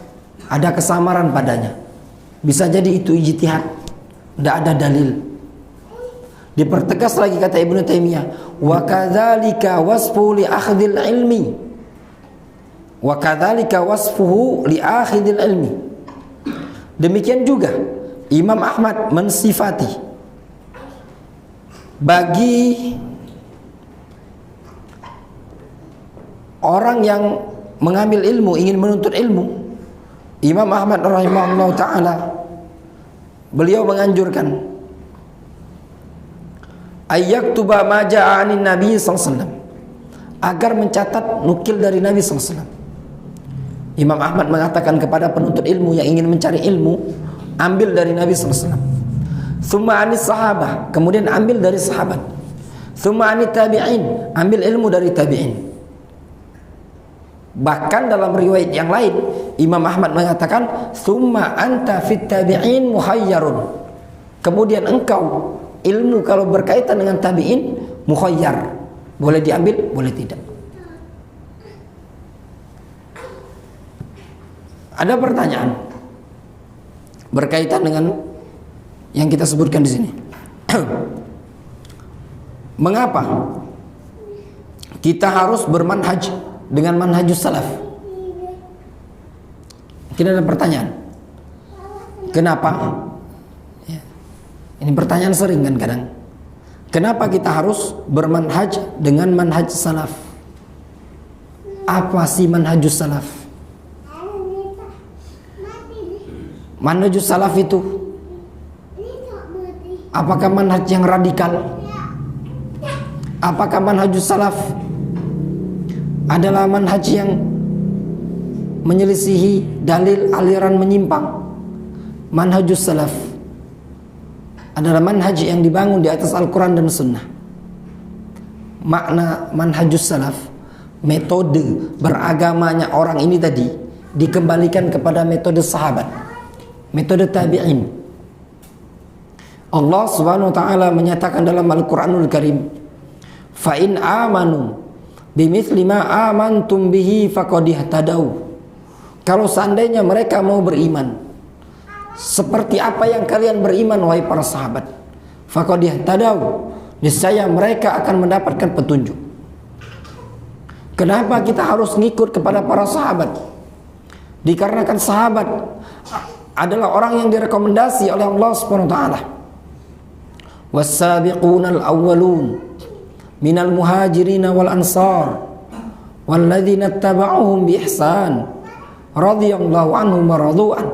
Speaker 1: ada kesamaran padanya. Bisa jadi itu ijtihad, tidak ada dalil. Dipertegas lagi kata Ibnu Taimiyah, wa kadzalika wasfu li akhdhil ilmi, wa kadzalika wasfuhu li akhdhil ilmi. Demikian juga Imam Ahmad mensifati bagi orang yang mengambil ilmu, ingin menuntut ilmu, Imam Ahmad rahimahullah ta'ala, beliau menganjurkan ayyaktuba ma ja'a anin Nabi SAW, agar mencatat nukil dari Nabi SAW. Imam Ahmad mengatakan kepada penuntut ilmu yang ingin mencari ilmu, ambil dari Nabi SAW. Thumma anis sahabah, kemudian ambil dari sahabat. Thumma anit tabi'in, ambil ilmu dari tabi'in. Bahkan dalam riwayat yang lain Imam Ahmad mengatakan thumma anta fit tabi'in muhayyarun, kemudian engkau ilmu kalau berkaitan dengan tabi'in mukhayyar, boleh diambil, boleh tidak. Ada pertanyaan berkaitan dengan yang kita sebutkan di sini. Mengapa kita harus bermanhaj dengan manhajus salaf? Mungkin ada pertanyaan, kenapa? Ini pertanyaan sering kan kadang. Kenapa kita harus bermanhaj dengan manhaj salaf? Apa sih manhajus salaf? Manhajus salaf itu apakah manhaj yang radikal? Apakah manhajus salaf adalah manhaj yang menyelisihi dalil aliran menyimpang? Manhajus salaf adalah manhaj yang dibangun di atas Al-Quran dan Sunnah. Makna manhajus salaf, metode beragamanya orang ini tadi dikembalikan kepada metode sahabat, metode tabi'in. Allah Subhanahu wa taala menyatakan dalam Al-Qur'anul Karim, fa in amanu bimithli ma amantum bihi faqad ihtadaw. Kalau seandainya mereka mau beriman seperti apa yang kalian beriman wahai para sahabat, faqad ihtadaw, niscaya mereka akan mendapatkan petunjuk. Kenapa kita harus ngikut kepada para sahabat? Dikarenakan sahabat adalah orang yang direkomendasi oleh Allah Subhanahu wa taala. Was-sabiqunal awwalun minal muhajirin wal ansar walladzina ittaba'uhum bi ihsan radhiyallahu anhum wa radu'an.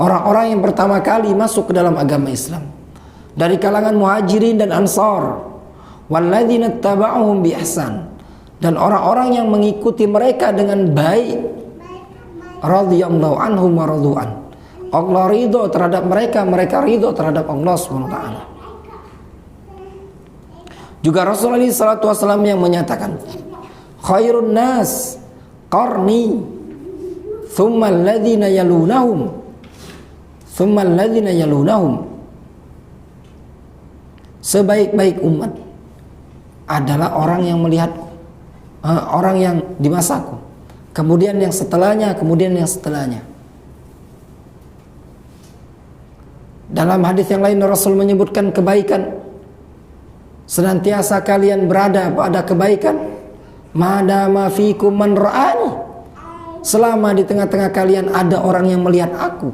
Speaker 1: Orang-orang yang pertama kali masuk ke dalam agama Islam dari kalangan muhajirin dan ansar, walladzina ittaba'uhum bi ihsan, dan orang-orang yang mengikuti mereka dengan baik, radhiyallahu anhum wa radu'an. Allah ridho terhadap mereka, mereka ridho terhadap Allah Subhanahu wa taala. Juga Rasulullah SAW yang menyatakan, khairun nas qarni thumma alladhina yalunahum thumma alladhina yalunahum. Sebaik-baik umat adalah orang yang melihatku, orang yang di masaku, kemudian yang setelahnya, kemudian yang setelahnya. Dalam hadis yang lain Rasul menyebutkan kebaikan, senantiasa kalian berada pada kebaikan, madama fikum man ra'ani, selama di tengah-tengah kalian ada orang yang melihat aku,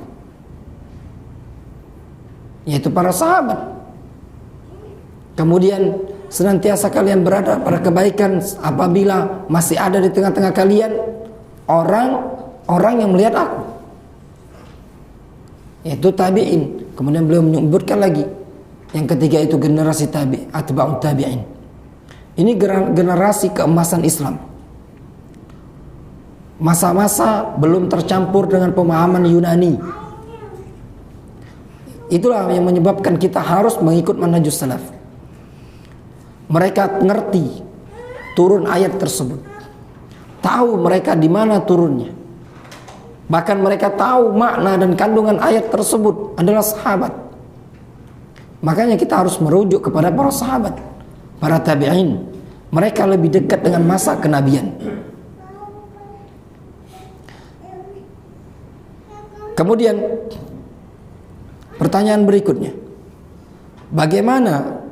Speaker 1: yaitu para sahabat. Kemudian senantiasa kalian berada pada kebaikan apabila masih ada di tengah-tengah kalian orang yang melihat aku, yaitu tabi'in. Kemudian beliau menyebutkan lagi yang ketiga itu generasi atba'ut tabi'in. Ini generasi keemasan Islam, masa-masa belum tercampur dengan pemahaman Yunani. Itulah yang menyebabkan kita harus mengikut manhajus salaf. Mereka mengerti turun ayat tersebut, tahu mereka di mana turunnya, bahkan mereka tahu makna dan kandungan ayat tersebut adalah sahabat. Makanya kita harus merujuk kepada para sahabat, para tabi'in. Mereka lebih dekat dengan masa kenabian. Kemudian pertanyaan berikutnya, bagaimana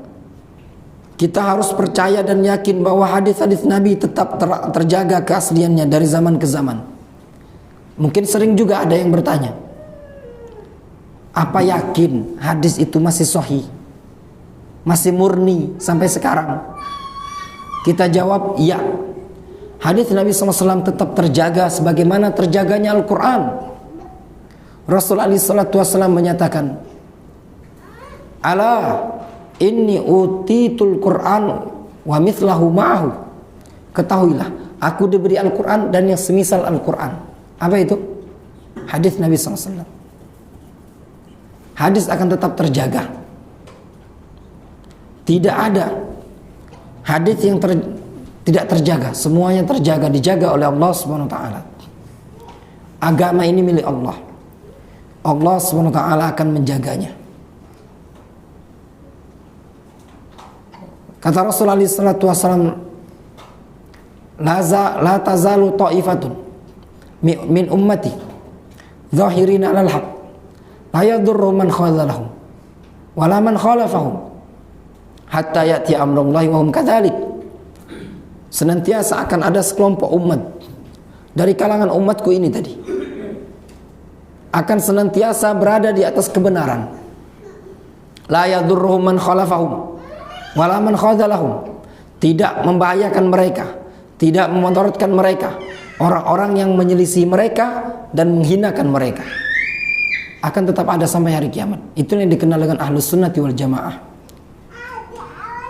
Speaker 1: kita harus percaya dan yakin bahwa hadis-hadis Nabi tetap terjaga keasliannya dari zaman ke zaman? Mungkin sering juga ada yang bertanya, apa yakin hadis itu masih sahih, masih murni sampai sekarang? Kita jawab, iya. Hadis Nabi SAW tetap terjaga sebagaimana terjaganya Al-Quran. Rasul SAW menyatakan, ala inni utitul Quran wa mithlahu ma'ahu. Ketahuilah, aku diberi Al-Quran dan yang semisal Al-Quran. Apa itu? Hadis Nabi SAW. Hadis akan tetap terjaga. Tidak ada hadis yang tidak terjaga. Semuanya terjaga, dijaga oleh Allah Subhanahu wa taala. Agama ini milik Allah. Allah Subhanahu wa taala akan menjaganya. Kata Rasulullah SAW, la tazalu ta'ifatun min ummati zahirina alal haq la yadurru man khazalahum wala man khalafahum hatta ya'ti amrullahi wa hum kadzalik. Senantiasa akan ada sekelompok umat dari kalangan umatku ini tadi akan senantiasa berada di atas kebenaran. La yadurruhum man khalafahum wala man khadzalahum, tidak membahayakan mereka, tidak memudaratkan mereka orang-orang yang menyelisih mereka dan menghinakan mereka. Akan tetap ada sampai hari kiamat. Itu yang dikenal dengan ahlus sunnati wal jamaah,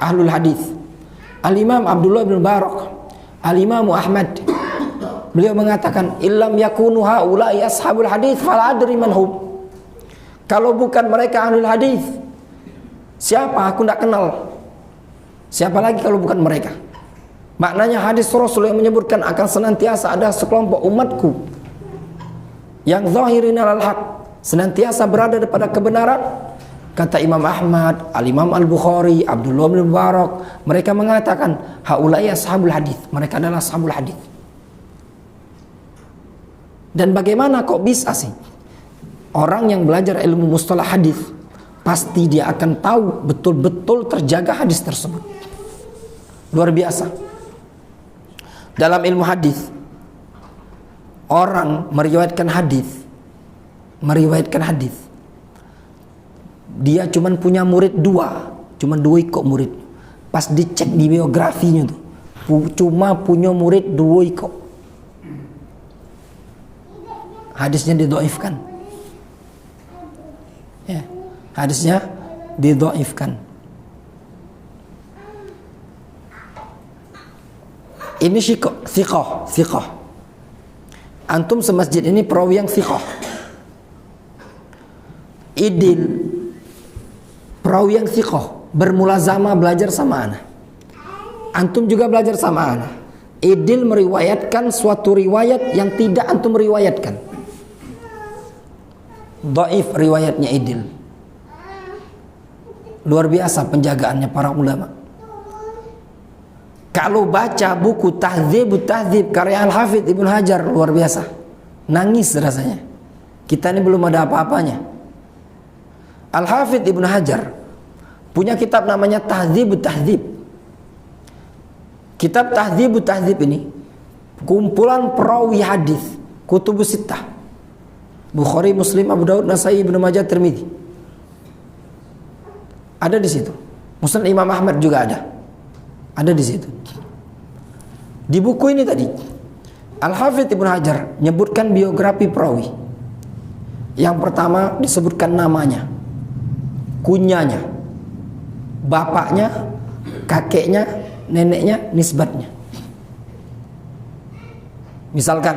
Speaker 1: ahlul hadis. Al-Imam Abdullah bin Barak, Al-Imam Ahmad, beliau mengatakan, illam yakunu haula'i ashabul hadis fala adri man hum. Kalau bukan mereka ahlul hadis, siapa? Aku tidak kenal. Siapa lagi kalau bukan mereka? Maknanya hadis Rasul yang menyebutkan akan senantiasa ada sekelompok umatku yang zahirin alal haq, senantiasa berada pada kebenaran. Kata Imam Ahmad, Al-Imam Al-Bukhari, Abdullah bin Mubarak, mereka mengatakan haula'i ashabul hadis, mereka adalah ashabul hadis. Dan bagaimana kok bisa sih orang yang belajar ilmu mustalah hadis pasti dia akan tahu betul-betul terjaga hadis tersebut. Luar biasa. Dalam ilmu hadis, orang meriwayatkan hadis, dia cuman punya murid cuman dua ikut murid. Pas dicek di biografinya tuh, cuma punya murid 2 ikut. Hadisnya didhaifkan. Ya, hadisnya didhaifkan. Ini thiqah. Antum semasjid ini perawi yang thiqah. Idil, perawi yang thiqah, bermulazamah belajar sama ana. Antum juga belajar sama ana. Idil meriwayatkan suatu riwayat yang tidak antum riwayatkan. Dhaif riwayatnya Idil. Luar biasa penjagaannya para ulama. Kalau baca buku Tahdzibut Tahdzib karya Al-Hafidz Ibnu Hajar, luar biasa. Nangis rasanya. Kita ini belum ada apa-apanya. Al-Hafidz Ibnu Hajar punya kitab namanya Tahdzibut Tahdzib. Kitab Tahdzibut Tahdzib ini kumpulan perawi hadis Kutubus Sittah. Bukhari, Muslim, Abu Daud, Nasai, Ibnu Majah, Tirmidzi. Ada di situ. Musnad Imam Ahmad juga ada di situ. Di buku ini tadi Al-Hafidz Ibnu Hajar menyebutkan biografi perawi. Yang pertama disebutkan namanya, kunyanya, bapaknya, kakeknya, neneknya, nisbatnya. Misalkan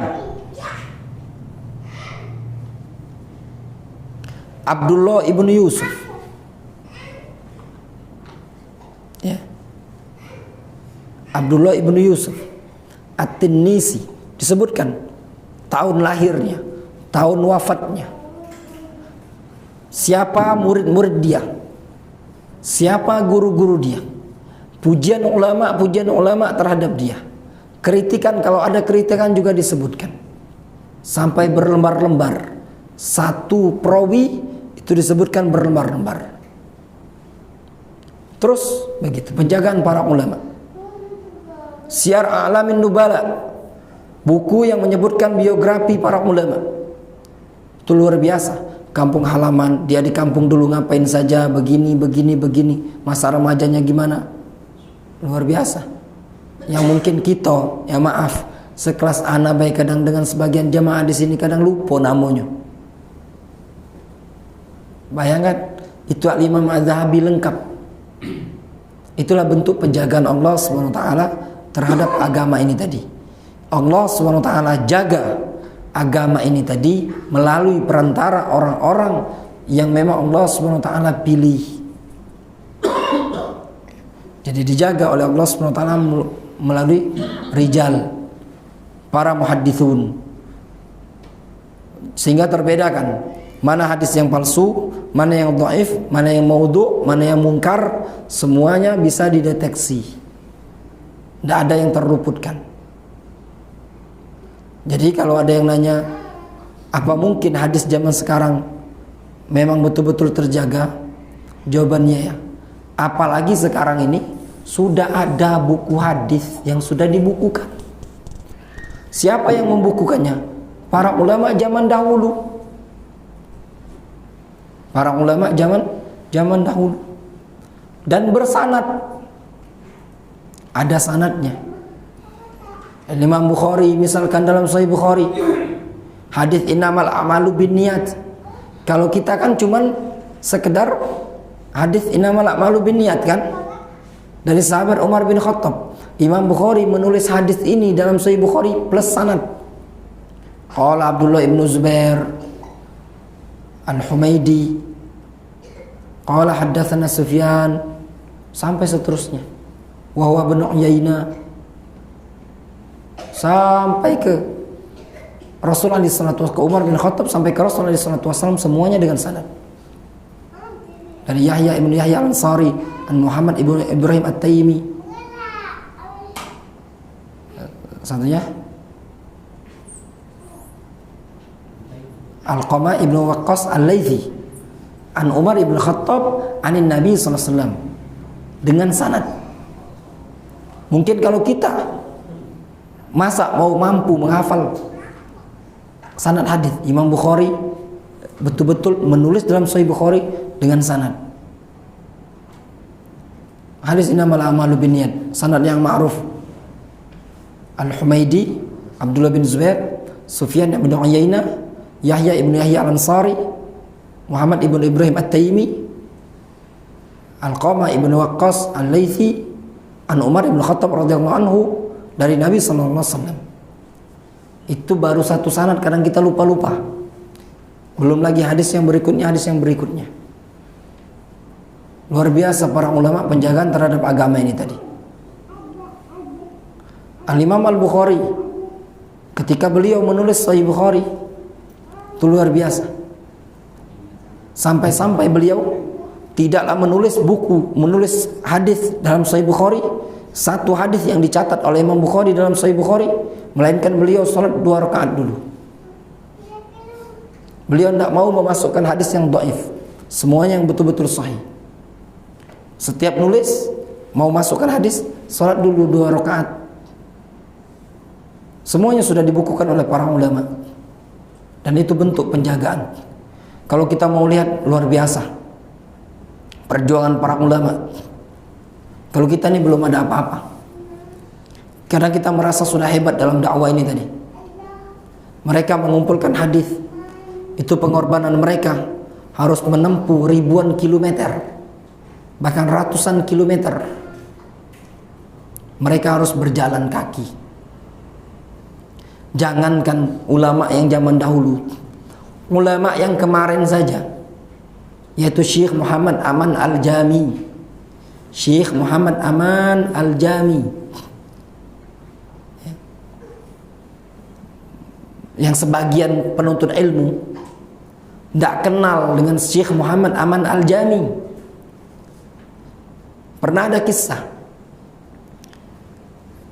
Speaker 1: Abdullah ibnu Yusuf, ya. Abdullah ibnu Yusuf At-Tinnisi, disebutkan tahun lahirnya, tahun wafatnya, siapa murid-murid dia, siapa guru-guru dia, pujian ulama terhadap dia, kritikan, kalau ada kritikan juga disebutkan, sampai berlembar-lembar. Satu perawi itu disebutkan berlembar-lembar. Terus begitu penjagaan para ulama. Syiar A'lamin Nubala, buku yang menyebutkan biografi para ulama. Itu luar biasa. Kampung halaman, dia di kampung dulu ngapain saja, begini, masa remajanya gimana. Luar biasa. Yang mungkin kita, ya maaf, sekelas ana baik kadang dengan sebagian jamaah di sini kadang lupa namanya. Bayangkan, itu Al-Imam Az-Zahabi lengkap. Itulah bentuk penjagaan Allah SWT terhadap agama ini tadi. Allah SWT jaga agama ini tadi melalui perantara orang-orang yang memang Allah SWT pilih. Jadi dijaga oleh Allah SWT melalui rijal, para muhaddithun, sehingga terbedakan mana hadis yang palsu, mana yang dhaif, mana yang maudhu', mana yang mungkar. Semuanya bisa dideteksi. Tidak ada yang terluputkan. Jadi kalau ada yang nanya, apa mungkin hadis zaman sekarang memang betul-betul terjaga? Jawabannya ya, apalagi sekarang ini sudah ada buku hadis yang sudah dibukukan. Siapa yang membukukannya? Para ulama zaman dahulu. Para ulama zaman dahulu. Dan bersanad. Ada sanadnya. Imam Bukhari misalkan dalam Sahih Bukhari, hadis innamal a'malu binniyat. Kalau kita kan cuman sekedar hadis innamal a'malu binniyat kan, dari sahabat Umar bin Khattab. Imam Bukhari menulis hadis ini dalam Sahih Bukhari plus sanad. Qala Abdullah ibnu Zubair Al-Humaidi, qala haddatsana Sufyan, sampai seterusnya. Wa huwa bin Uyainah, sampai ke Rasulullah SAW, ke Umar bin Khattab, sampai ke Rasulullah SAW, semuanya dengan sanad. Dari Yahya ibn Yahya Al-Ansari, dan Muhammad ibn Ibrahim At-Taimi. Satunya Al-Qama ibn Waqqas Al-Laythi, an Umar ibn Khattab, anin Nabi SAW, dengan sanad. Mungkin kalau kita masa mau mampu menghafal sanad hadis, Imam Bukhari betul-betul menulis dalam Sahih Bukhari dengan sanad. Hadis innamal a'malu binniyat, sanad yang ma'ruf. Al-Humaidi, Abdullah bin Zubair, Sufyan bin Uyainah, Yahya ibn Yahya Al-Ansari, Muhammad ibn Ibrahim At-Taimi, Al-Qama ibn Waqqas Al-Laythi, an Umar ibn Khattab radhiyallahu anhu, dari Nabi SAW. Itu baru satu sanad, kadang kita lupa-lupa. Belum lagi hadis yang berikutnya. Luar biasa para ulama penjagaan terhadap agama ini tadi. Al-Imam Al-Bukhari, ketika beliau menulis Sahih Bukhari, itu luar biasa. Sampai-sampai beliau tidaklah menulis buku, menulis hadis dalam Sahih Bukhari satu hadis yang dicatat oleh Imam Bukhari dalam Sahih Bukhari, melainkan beliau sholat 2 rakaat dulu. Beliau tidak mau memasukkan hadis yang dhaif, semuanya yang betul-betul sahih. Setiap nulis mau masukkan hadis, sholat dulu 2 rakaat. Semuanya sudah dibukukan oleh para ulama, dan itu bentuk penjagaan. Kalau kita mau lihat, luar biasa perjuangan para ulama. Kalau kita ini belum ada apa-apa, karena kita merasa sudah hebat dalam dakwah ini tadi. Mereka mengumpulkan hadis, itu pengorbanan mereka harus menempuh ribuan kilometer, bahkan ratusan kilometer. Mereka harus berjalan kaki. Jangankan ulama yang zaman dahulu, ulama yang kemarin saja, yaitu Syekh Muhammad Aman Al-Jami. Syekh Muhammad Aman Al-Jami, yang sebagian penuntut ilmu tidak kenal dengan Syekh Muhammad Aman Al-Jami. Pernah ada kisah,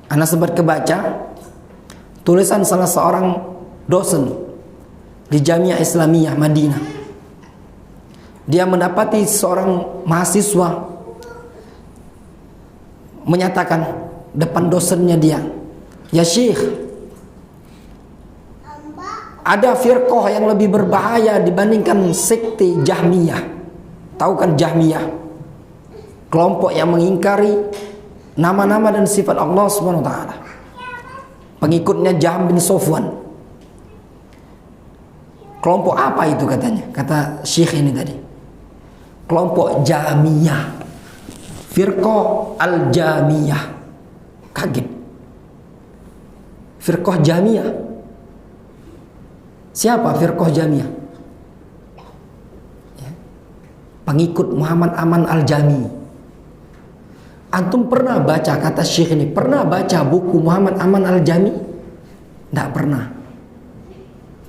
Speaker 1: Ana sempat kebaca tulisan salah seorang dosen di Jamiah Islamiyah Madinah. Dia mendapati seorang mahasiswa menyatakan depan dosennya dia, "Ya Syekh, ada firqah yang lebih berbahaya dibandingkan sekte Jahmiyah." Tahu kan Jahmiyah? Kelompok yang mengingkari nama-nama dan sifat Allah Subhanahu wa taala. Pengikutnya Jahm bin Sofwan. Kelompok apa itu katanya? Kata Syekh ini tadi, kelompok Jahmiyah, firqah Al-Jamiyah. Kaget. Firqah Jamiyah. Siapa firqah Jamiyah? Ya. Pengikut Muhammad Aman Al-Jami. Antum pernah baca, kata Syekh ini, pernah baca buku Muhammad Aman Al-Jami? Tidak pernah.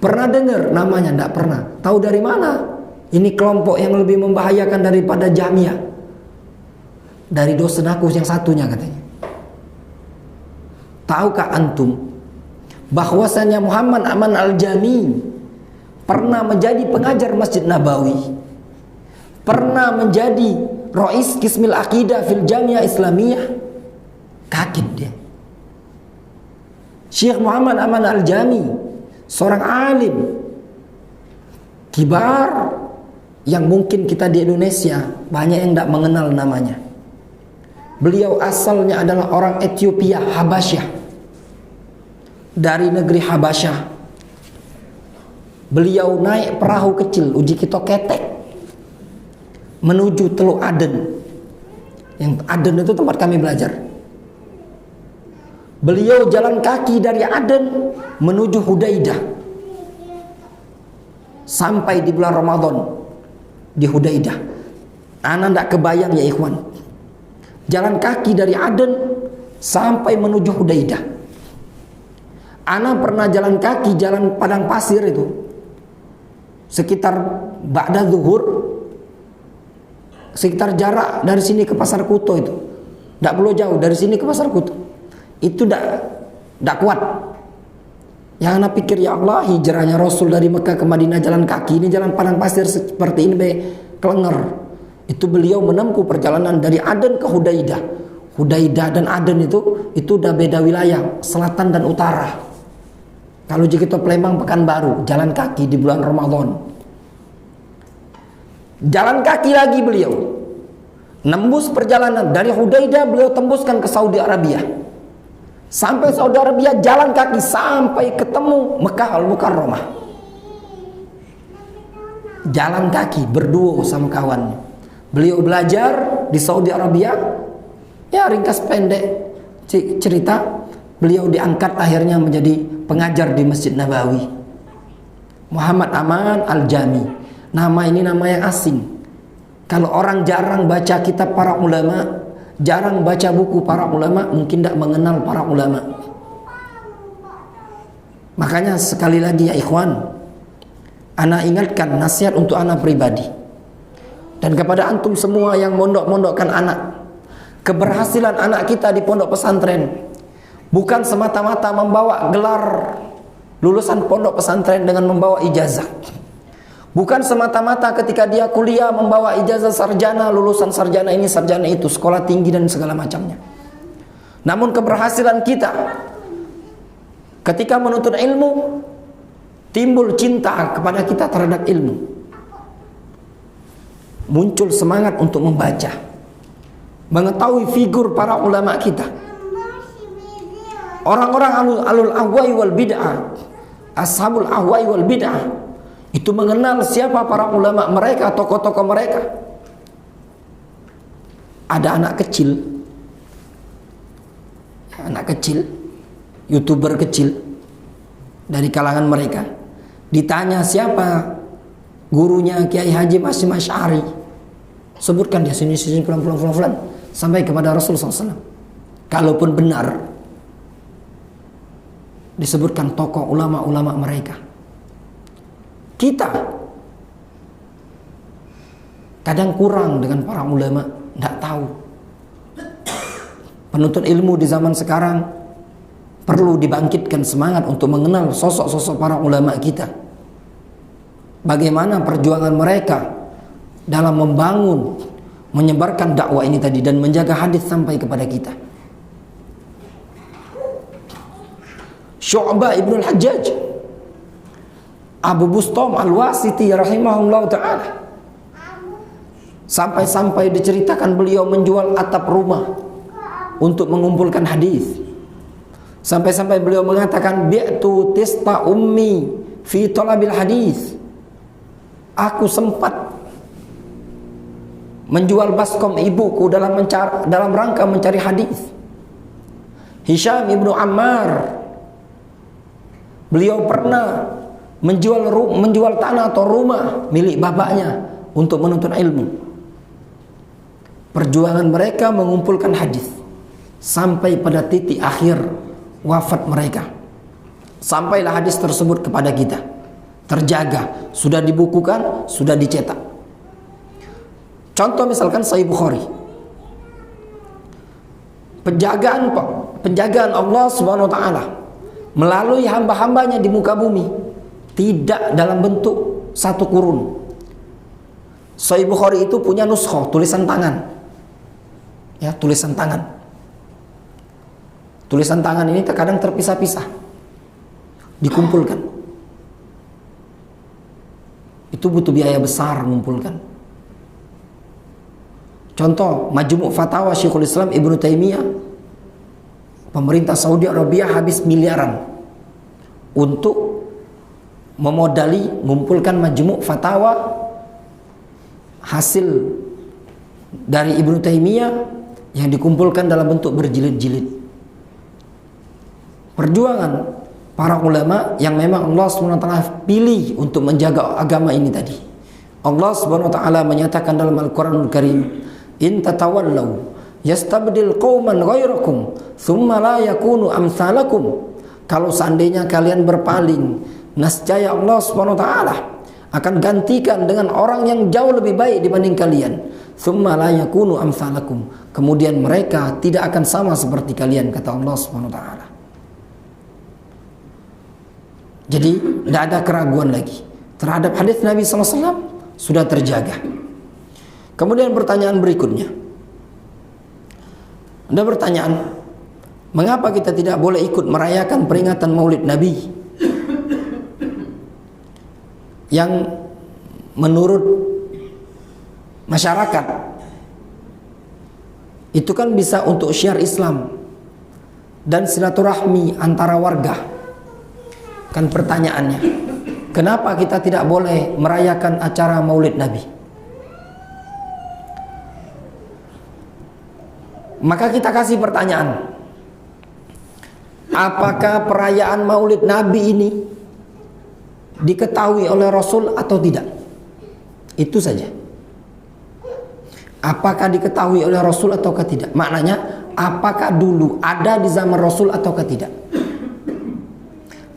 Speaker 1: Pernah dengar namanya? Tidak pernah. Tahu dari mana? Ini kelompok yang lebih membahayakan daripada Jamiyah. Dari dosen aku yang satunya katanya. Tahukah antum bahwasanya Muhammad Aman Al-Jami pernah menjadi pengajar Masjid Nabawi, pernah menjadi Rais Qismil Aqidah fil Jamiah Islamiyah? Kaget dia. Syekh Muhammad Aman Al-Jami, seorang alim kibar yang mungkin kita di Indonesia banyak yang tidak mengenal namanya. Beliau asalnya adalah orang Ethiopia, Habasyah. Dari negeri Habasyah beliau naik perahu kecil uji kita ketek menuju Teluk Aden. Yang Aden itu tempat kami belajar. Beliau jalan kaki dari Aden menuju Hudaidah, sampai di bulan Ramadan di Hudaidah. Ana tidak kebayang ya ikhwan, jalan kaki dari Aden sampai menuju Hudaidah. Ana pernah jalan kaki, jalan padang pasir itu, sekitar ba'da zuhur, sekitar jarak dari sini ke Pasar Kuto itu, tidak perlu jauh dari sini ke Pasar Kuto. Itu tidak kuat. Yang ana pikir, ya Allah, hijrahnya Rasul dari Mekah ke Madinah jalan kaki, ini jalan padang pasir seperti ini kelenger. Itu beliau menempuh perjalanan dari Aden ke Hudaidah. Hudaidah dan Aden itu udah beda wilayah, selatan dan utara. Kalau jika kita Palembang Pekanbaru, jalan kaki di bulan Ramadan. Jalan kaki lagi beliau, nembus perjalanan dari Hudaidah, beliau tembuskan ke Saudi Arabia. Sampai Saudi Arabia jalan kaki sampai ketemu Mekah Al-Mukarramah. Jalan kaki berdua sama kawannya. Beliau belajar di Saudi Arabia. Ya, ringkas pendek cerita, beliau diangkat akhirnya menjadi pengajar di Masjid Nabawi. Muhammad Aman Al-Jami. Nama ini nama yang asing. Kalau orang jarang baca kitab para ulama, jarang baca buku para ulama, mungkin tidak mengenal para ulama. Makanya sekali lagi ya ikhwan, ana ingatkan nasihat untuk ana pribadi dan kepada antum semua yang mondok-mondokkan anak. Keberhasilan anak kita di pondok pesantren bukan semata-mata membawa gelar lulusan pondok pesantren dengan membawa ijazah. Bukan semata-mata ketika dia kuliah membawa ijazah sarjana, lulusan sarjana ini, sarjana itu, sekolah tinggi dan segala macamnya. Namun keberhasilan kita ketika menuntut ilmu, timbul cinta kepada kita terhadap ilmu. Muncul semangat untuk membaca, mengetahui figur para ulama kita. Orang-orang alul ahwai wal bid'ah, ashabul ahwai wal bid'ah, itu mengenal siapa para ulama mereka, tokoh-tokoh mereka. Ada anak kecil, YouTuber kecil dari kalangan mereka, ditanya siapa gurunya Kiai Haji Hasyim Asy'ari, sebutkan dia sini pelan sampai kepada Rasulullah SAW. Kalaupun benar disebutkan tokoh ulama-ulama mereka, kita kadang kurang dengan para ulama, tidak tahu. Penuntut ilmu di zaman sekarang perlu dibangkitkan semangat untuk mengenal sosok-sosok para ulama kita. Bagaimana perjuangan mereka dalam membangun, menyebarkan dakwah ini tadi dan menjaga hadis sampai kepada kita. Syu'bah ibn al-Hajjaj, Abu Bustam al-Wasiti rahimahullah ta'ala, sampai-sampai diceritakan beliau menjual atap rumah untuk mengumpulkan hadis. Sampai-sampai beliau mengatakan, bi'tu tista ummi fi talabil hadis. Aku sempat menjual baskom ibuku dalam rangka mencari hadis. Hisham ibnu Ammar, beliau pernah menjual tanah atau rumah milik bapaknya untuk menuntut ilmu. Perjuangan mereka mengumpulkan hadis sampai pada titik akhir wafat mereka. Sampailah hadis tersebut kepada kita, terjaga, sudah dibukukan, sudah dicetak. Contoh misalkan Sahih Bukhari, penjagaan Allah Subhanahu wa taala melalui hamba-hambanya di muka bumi, tidak dalam bentuk satu kurun. Sahih Bukhari itu punya nuskhoh, tulisan tangan. Ya, tulisan tangan. Tulisan tangan ini terkadang terpisah-pisah, dikumpulkan. Itu butuh biaya besar mengumpulkan. Contoh, Majmu' Fatawa Syekhul Islam Ibnu Taimiyah, pemerintah Saudi Arabia habis miliaran untuk memodali mengumpulkan Majmu' Fatawa hasil dari Ibnu Taimiyah yang dikumpulkan dalam bentuk berjilid-jilid. Perjuangan para ulama yang memang Allah SWT pilih untuk menjaga agama ini tadi. Allah SWT menyatakan dalam Al-Quranul Karim, in tatawallaw yastabdil qauman ghairakum thumma la yakunu amsalakum. Kalau seandainya kalian berpaling, nescaya Allah SWT akan gantikan dengan orang yang jauh lebih baik dibanding kalian. Thumma la yakunu amsalakum, kemudian mereka tidak akan sama seperti kalian, kata Allah SWT. Jadi tidak ada keraguan lagi terhadap hadis Nabi SAW, sudah terjaga. Kemudian pertanyaan berikutnya, ada pertanyaan, mengapa kita tidak boleh ikut merayakan peringatan Maulid Nabi yang menurut masyarakat itu kan bisa untuk syiar Islam dan silaturahmi antara warga. Kan pertanyaannya, kenapa kita tidak boleh merayakan acara Maulid Nabi? Maka kita kasih pertanyaan, apakah perayaan Maulid Nabi ini diketahui oleh Rasul atau tidak? Itu saja. Apakah diketahui oleh Rasul ataukah tidak? Maknanya, apakah dulu ada di zaman Rasul ataukah tidak?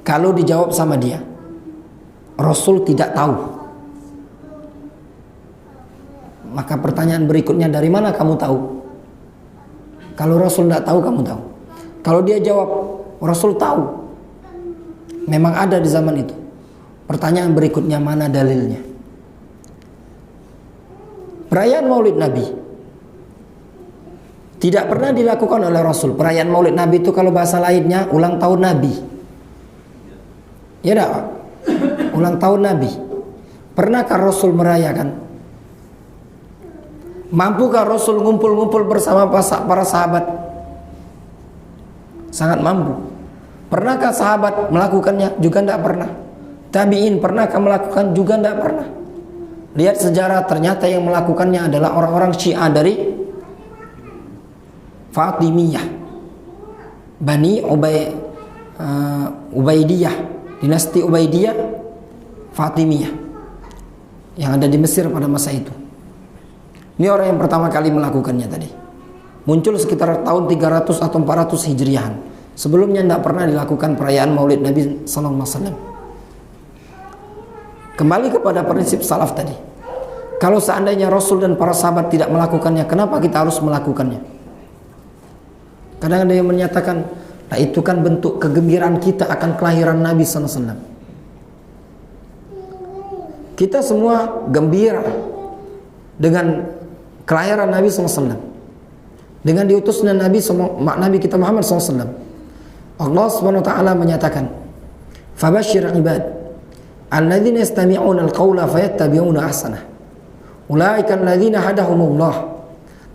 Speaker 1: Kalau dijawab sama dia, Rasul tidak tahu, maka pertanyaan berikutnya, dari mana kamu tahu? Kalau Rasul tidak tahu, kamu tahu. Kalau dia jawab, Rasul tahu, memang ada di zaman itu. Pertanyaan berikutnya, mana dalilnya? Perayaan Maulid Nabi tidak pernah dilakukan oleh Rasul. Perayaan Maulid Nabi itu kalau bahasa lainnya ulang tahun Nabi. Ya enggak? Ulang tahun Nabi. Pernahkah Rasul merayakan? Mampukah Rasul ngumpul-ngumpul bersama para sahabat? Sangat mampu. Pernahkah sahabat melakukannya? Juga tidak pernah. Tabi'in pernahkah melakukan? Juga tidak pernah. Lihat sejarah, ternyata yang melakukannya adalah orang-orang Syiah dari Fatimiyah, Bani Ubaidiyah, dinasti Ubaidiyah Fatimiyah yang ada di Mesir pada masa itu. Ini orang yang pertama kali melakukannya tadi. Muncul sekitar tahun 300 atau 400 Hijriahan. Sebelumnya tidak pernah dilakukan perayaan Maulid Nabi sallallahu alaihi wasallam. Kembali kepada prinsip salaf tadi. Kalau seandainya Rasul dan para sahabat tidak melakukannya, kenapa kita harus melakukannya? Kadang ada yang menyatakan, nah itu kan bentuk kegembiraan kita akan kelahiran Nabi sallallahu alaihi wasallam. Kita semua gembira dengan kelahiran Nabi sallallahu alaihi wasallam, dengan diutusnya Nabi kita Muhammad sallallahu alaihi wasallam. Allah Subhanahu wa taala menyatakan, "Fabashshir ibad alladzina yastami'una al-qawla fayattabi'una ahsanah. Ulaika alladzina hadahumullah."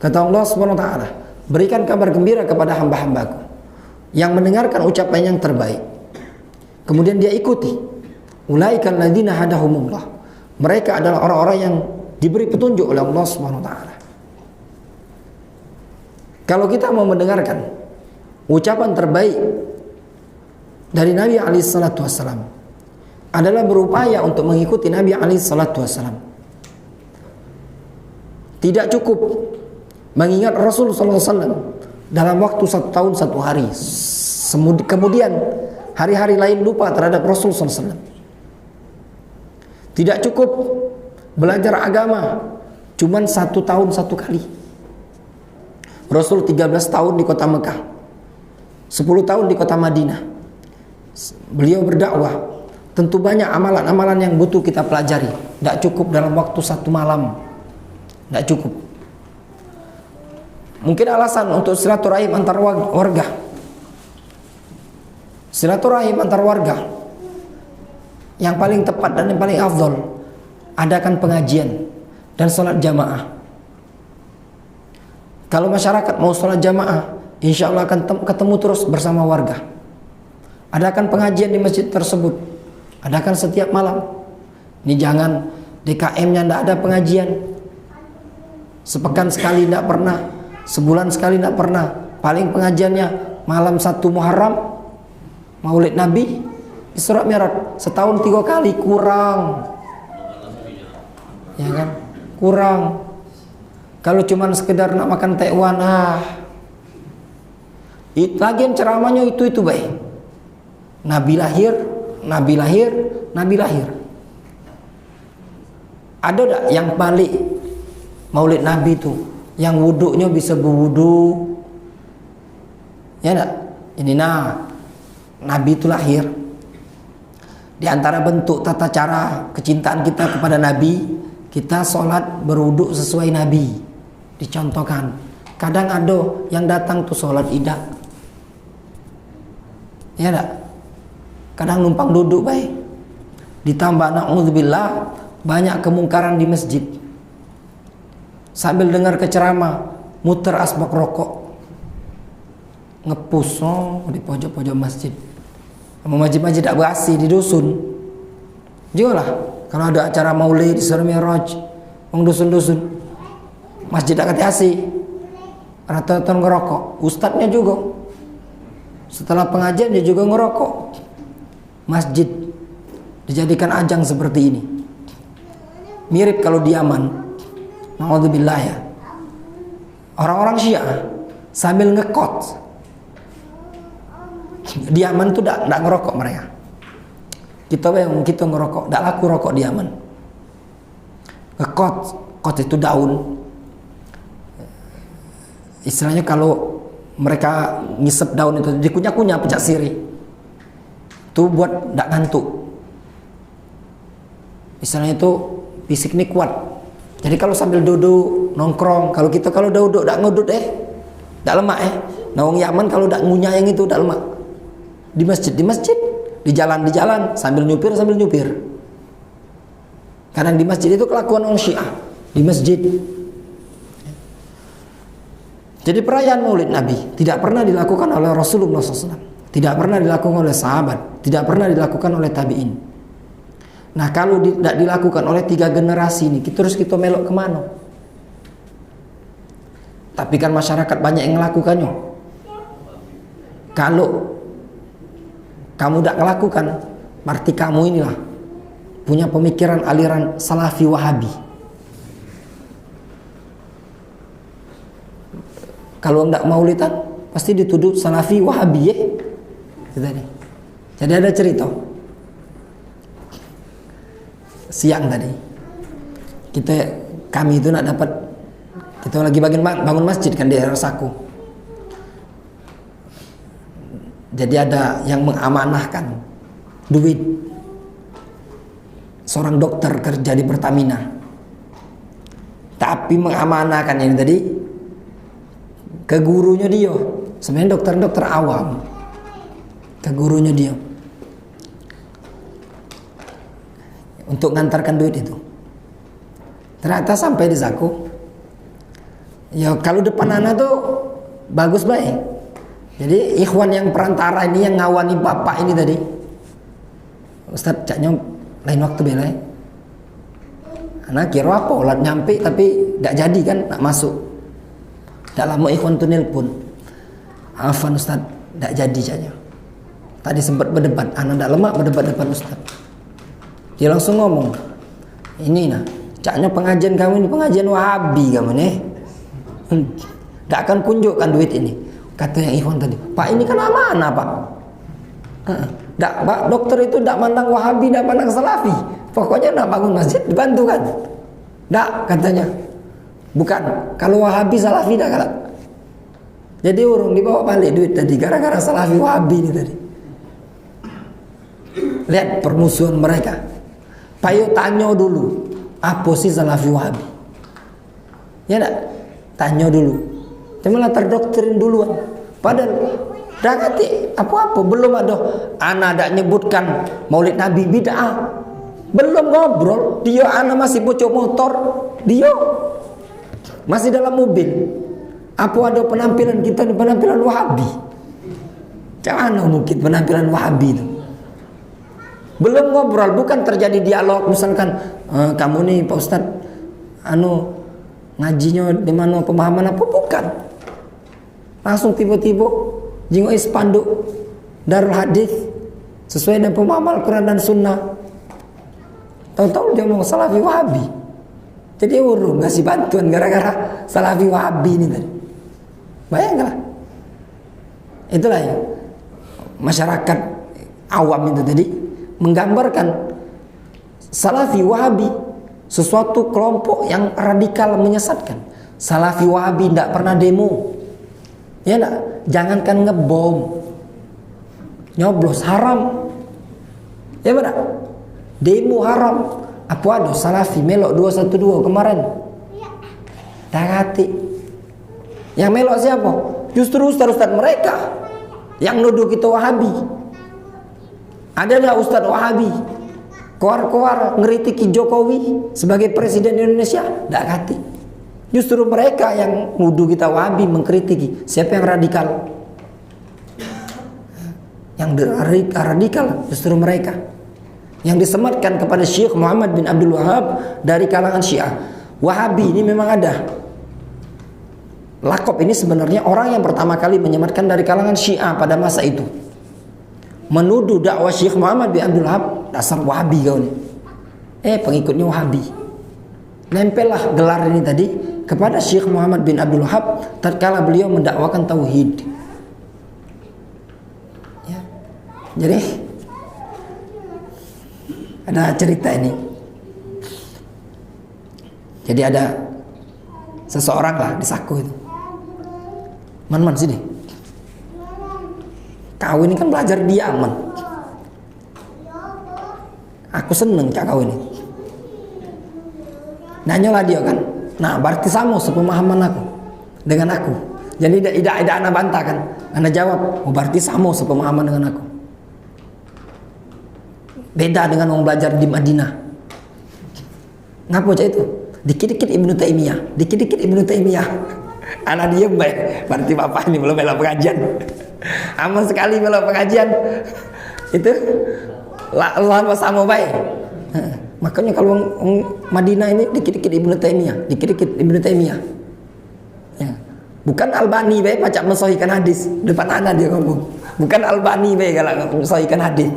Speaker 1: Kata Allah Subhanahu wa taala, berikan kabar gembira kepada hamba-hambaku yang mendengarkan ucapan yang terbaik, kemudian dia ikuti. Ulaika alladzina hadahumullah. Mereka adalah orang-orang yang diberi petunjuk oleh Allah Subhanahu wa taala. Kalau kita mau mendengarkan ucapan terbaik dari Nabi alaihi salatu wassalam, adalah berupaya untuk mengikuti Nabi alaihi salatu wassalam. Tidak cukup mengingat Rasul sallallahu alaihi wasallam dalam waktu 1 tahun 1 hari, kemudian hari-hari lain lupa terhadap Rasul sallallahu alaihi wasallam. Tidak cukup belajar agama cuman 1 tahun 1 kali. Rasul 13 tahun di kota Mekah, 10 tahun di kota Madinah. Beliau berdakwah, tentu banyak amalan-amalan yang butuh kita pelajari. Tidak cukup dalam waktu 1 malam. Tidak cukup. Mungkin alasan untuk silaturahim antar warga. Silaturahim antar warga yang paling tepat dan yang paling afdol, adakan pengajian dan sholat jamaah. Kalau masyarakat mau sholat jamaah, insya Allah akan ketemu terus bersama warga. Adakan pengajian di masjid tersebut, adakan setiap malam. Ini jangan DKM-nya tidak ada pengajian, sepekan sekali tidak pernah, sebulan sekali tidak pernah. Paling pengajiannya malam 1 Muharram, Maulid Nabi, Isra Mi'raj, setahun 3 kali, kurang. Ya kan? Kurang. Kalau cuma sekedar nak makan tekwan, lagian ceramahnya itu baik. Nabi lahir, Nabi lahir, Nabi lahir. Ada tak yang balik Maulid Nabi itu, yang wuduknya bisa berwudu? Ya enggak? Ini Nabi itu lahir. Di antara bentuk tata cara kecintaan kita kepada Nabi, kita sholat berwuduk sesuai Nabi, dicontohkan. Kadang ada yang datang tuh sholat idah, ya enggak? Kadang numpang duduk baik. Ditambah na'udzubillah banyak kemungkaran di masjid. Sambil dengar ceramah, muter asbak rokok, ngepus di pojok-pojok masjid. Masjid-masjid tak berasi di dusun. Juga lah kalau ada acara Maulid, Isra Mi'raj, dusun-dusun, masjid tak kati-asi, rata-rata ngerokok. Ustadznya juga setelah pengajian dia juga ngerokok. Masjid dijadikan ajang seperti ini. Mirip kalau di Yaman, na'udzubillah ya, orang-orang Syiah sambil ngekot. Di Yaman tuh tidak ngerokok mereka. Kita ngerokok, tidak laku rokok di Yaman. Ngekot, kot itu daun. Istilahnya kalau mereka ngisep daun itu, dikunyah-kunyah pecah sirih. Itu buat ndak ngantuk. Misalnya itu fisik ini kuat. Jadi kalau sambil duduk nongkrong, kalau kita kalau duduk ndak ngudut ndak lemak Nah wong Yaman kalau ndak ngunyah yang itu ndak lemak. Di masjid, di jalan sambil nyupir. Kadang di masjid itu kelakuan orang Syiah di masjid. Jadi perayaan Maulid Nabi tidak pernah dilakukan oleh Rasulullah SAW, tidak pernah dilakukan oleh sahabat, tidak pernah dilakukan oleh tabi'in. Nah kalau tidak dilakukan oleh 3 generasi ini, terus kita melok kemana? Tapi kan masyarakat banyak yang melakukannya. Kalau kamu tidak melakukan, berarti kamu inilah punya pemikiran aliran Salafi Wahabi. Kalau tidak maulidan pasti dituduh Salafi Wahabi Jadi ada cerita siang tadi kami itu nak dapat, kita lagi bangun masjid kan di daerah Saku. Jadi ada yang mengamanahkan duit, seorang dokter kerja di Pertamina, tapi mengamanahkan ini tadi ke gurunya dia. Sebenarnya dokter awam, ke gurunya dia untuk ngantarkan duit itu. Ternyata sampai di Saku, ya kalau depan anak tuh bagus baik. Jadi ikhwan yang perantara ini yang ngawani bapak ini tadi, Ustaz caknya lain waktu belai. Anak kira apa ulat nyampe tapi tidak jadi kan, nak masuk. Tak lama ikhwan tu nelpon, afan Ustaz tidak jadi caknya. Tadi sempat berdebat, anak tidak lemak berdebat depan Ustaz. Dia langsung ngomong, ini nah, caknya pengajian kamu ini pengajian Wahabi kamu nih. Tak akan kunjukkan duit ini. Kata yang ikhwan tadi, Pak ini kan amanah Pak. Pak dokter itu tidak mandang Wahabi, tidak mandang Salafi. Pokoknya nak bangun masjid dibantu kan. Tak katanya. Bukan, kalau Wahabi Salafi dah kalah. Jadi urung dibawa balik duit tadi gara-gara Salafi Wahabi ini tadi. Lihat permusuhan mereka. Payo tanya dulu, apa sih Salafi Wahabi? Ya tak? Tanya dulu. Dia malah terdoktrin duluan. Padahal dah kata apa-apa belum ada. Ana dak nyebutkan Maulid Nabi bid'ah. Belum ngobrol, dia ana masih bocor motor, dia masih dalam mobil. Apa ada penampilan kita, penampilan Wahabi? Jangan mungkin penampilan Wahabi itu. Belum ngobrol, bukan terjadi dialog. Misalkan kamu nih Pak Ustaz, ngajinya di mana, pemahaman apa? Bukan. Langsung tiba-tiba jingoi spanduk Darul Hadis sesuai dengan pemahaman Al-Quran dan Sunnah. Tahu-tahu dia ngomong Salafi Wahabi. Jadi urung ngasih bantuan gara-gara Salafi Wahabi ini tadi. Bayangkanlah. Itulah ya, masyarakat awam itu tadi menggambarkan Salafi Wahabi sesuatu kelompok yang radikal menyesatkan. Salafi Wahabi tidak pernah demo. Ya enggak, jangankan ngebom, nyoblos haram. Ya benar. Demo haram. Apa ada Salafi melok 212 kemarin? Takati. Yang melok siapa? Justru ustaz-ustaz mereka yang nuduh kita Wahabi. Ada enggak ustaz Wahabi koar-koar ngeritiki Jokowi sebagai presiden Indonesia? Tak kati. Justru mereka yang nuduh kita Wahabi, mengkritiki. Siapa yang radikal? Yang radikal justru mereka. Yang disematkan kepada Syekh Muhammad bin Abdul Wahab dari kalangan Syiah. Wahabi ini memang ada. Lakop ini sebenarnya orang yang pertama kali menyematkan dari kalangan Syiah pada masa itu. Menuduh dakwah Syekh Muhammad bin Abdul Wahab, dasar Wahabi kau ni. Pengikutnya Wahabi. Nempellah gelar ini tadi kepada Syekh Muhammad bin Abdul Wahab tatkala beliau mendakwakan tauhid. Ya. Jadi ada cerita ini. Jadi ada seseorang lah di Saku itu. Man sini. Kau ini kan belajar di Yaman. Aku seneng cak kau ini. Nanyalah dia kan. Nah, berarti sama sepemahaman aku dengan aku. Jadi tidak anak bantah kan. Anda jawab, oh berarti sama sepemahaman dengan aku. Beda dengan orang belajar di Madinah. Ngapa cak itu? Dikit-dikit Ibnu Taimiyah, dikit-dikit Ibnu Taimiyah. Anak diem baik. Berarti bapak ini belum bela pengajian. Aman sekali bela pengajian. Itu lama sama baik. Makanya kalau Madinah ini dikit-dikit Ibnu Taimiyah, dikit-dikit Ibnu Taimiyah. Ya. Bukan Albani baik pacak mensahihkan hadis depan anak dia ngomong. Bukan Albani baik kalau mensahihkan hadis.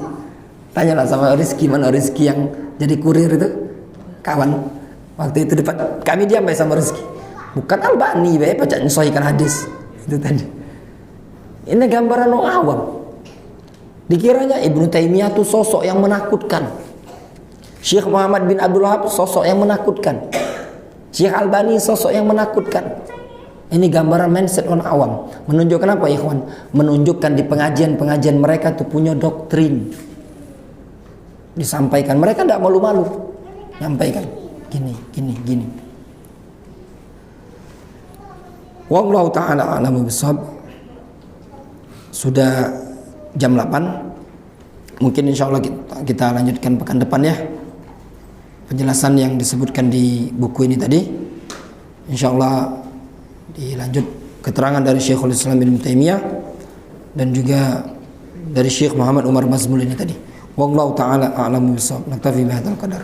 Speaker 1: Tanyalah sama Rizki, mana Rizki yang jadi kurir itu? Kawan waktu itu depan kami diam baik sama Rizki. Bukan Albani baik pacak mensahihkan hadis. Itu tadi. Ini gambaran orang awam. Dikiranya Ibnu Taimiyah itu sosok yang menakutkan. Syekh Muhammad bin Abdul Wahab sosok yang menakutkan. Syekh Albani sosok yang menakutkan. Ini gambaran mindset orang awam. Menunjukkan apa ikhwan? Menunjukkan di pengajian-pengajian mereka tuh punya doktrin. Disampaikan. Mereka tidak malu-malu. Nyampaikan. Gini. Wallahu ta'ala a'lamu bishawab. Sudah jam 8. Mungkin insya Allah kita lanjutkan pekan depan ya. Penjelasan yang disebutkan di buku ini tadi, insya Allah dilanjut keterangan dari Syekhul Islam Ibnu Taimiyah dan juga dari Syekh Muhammad Umar Mazmul ini tadi. Wallahu ta'ala a'lamu bishawab. Naktafi bihadzal qadar.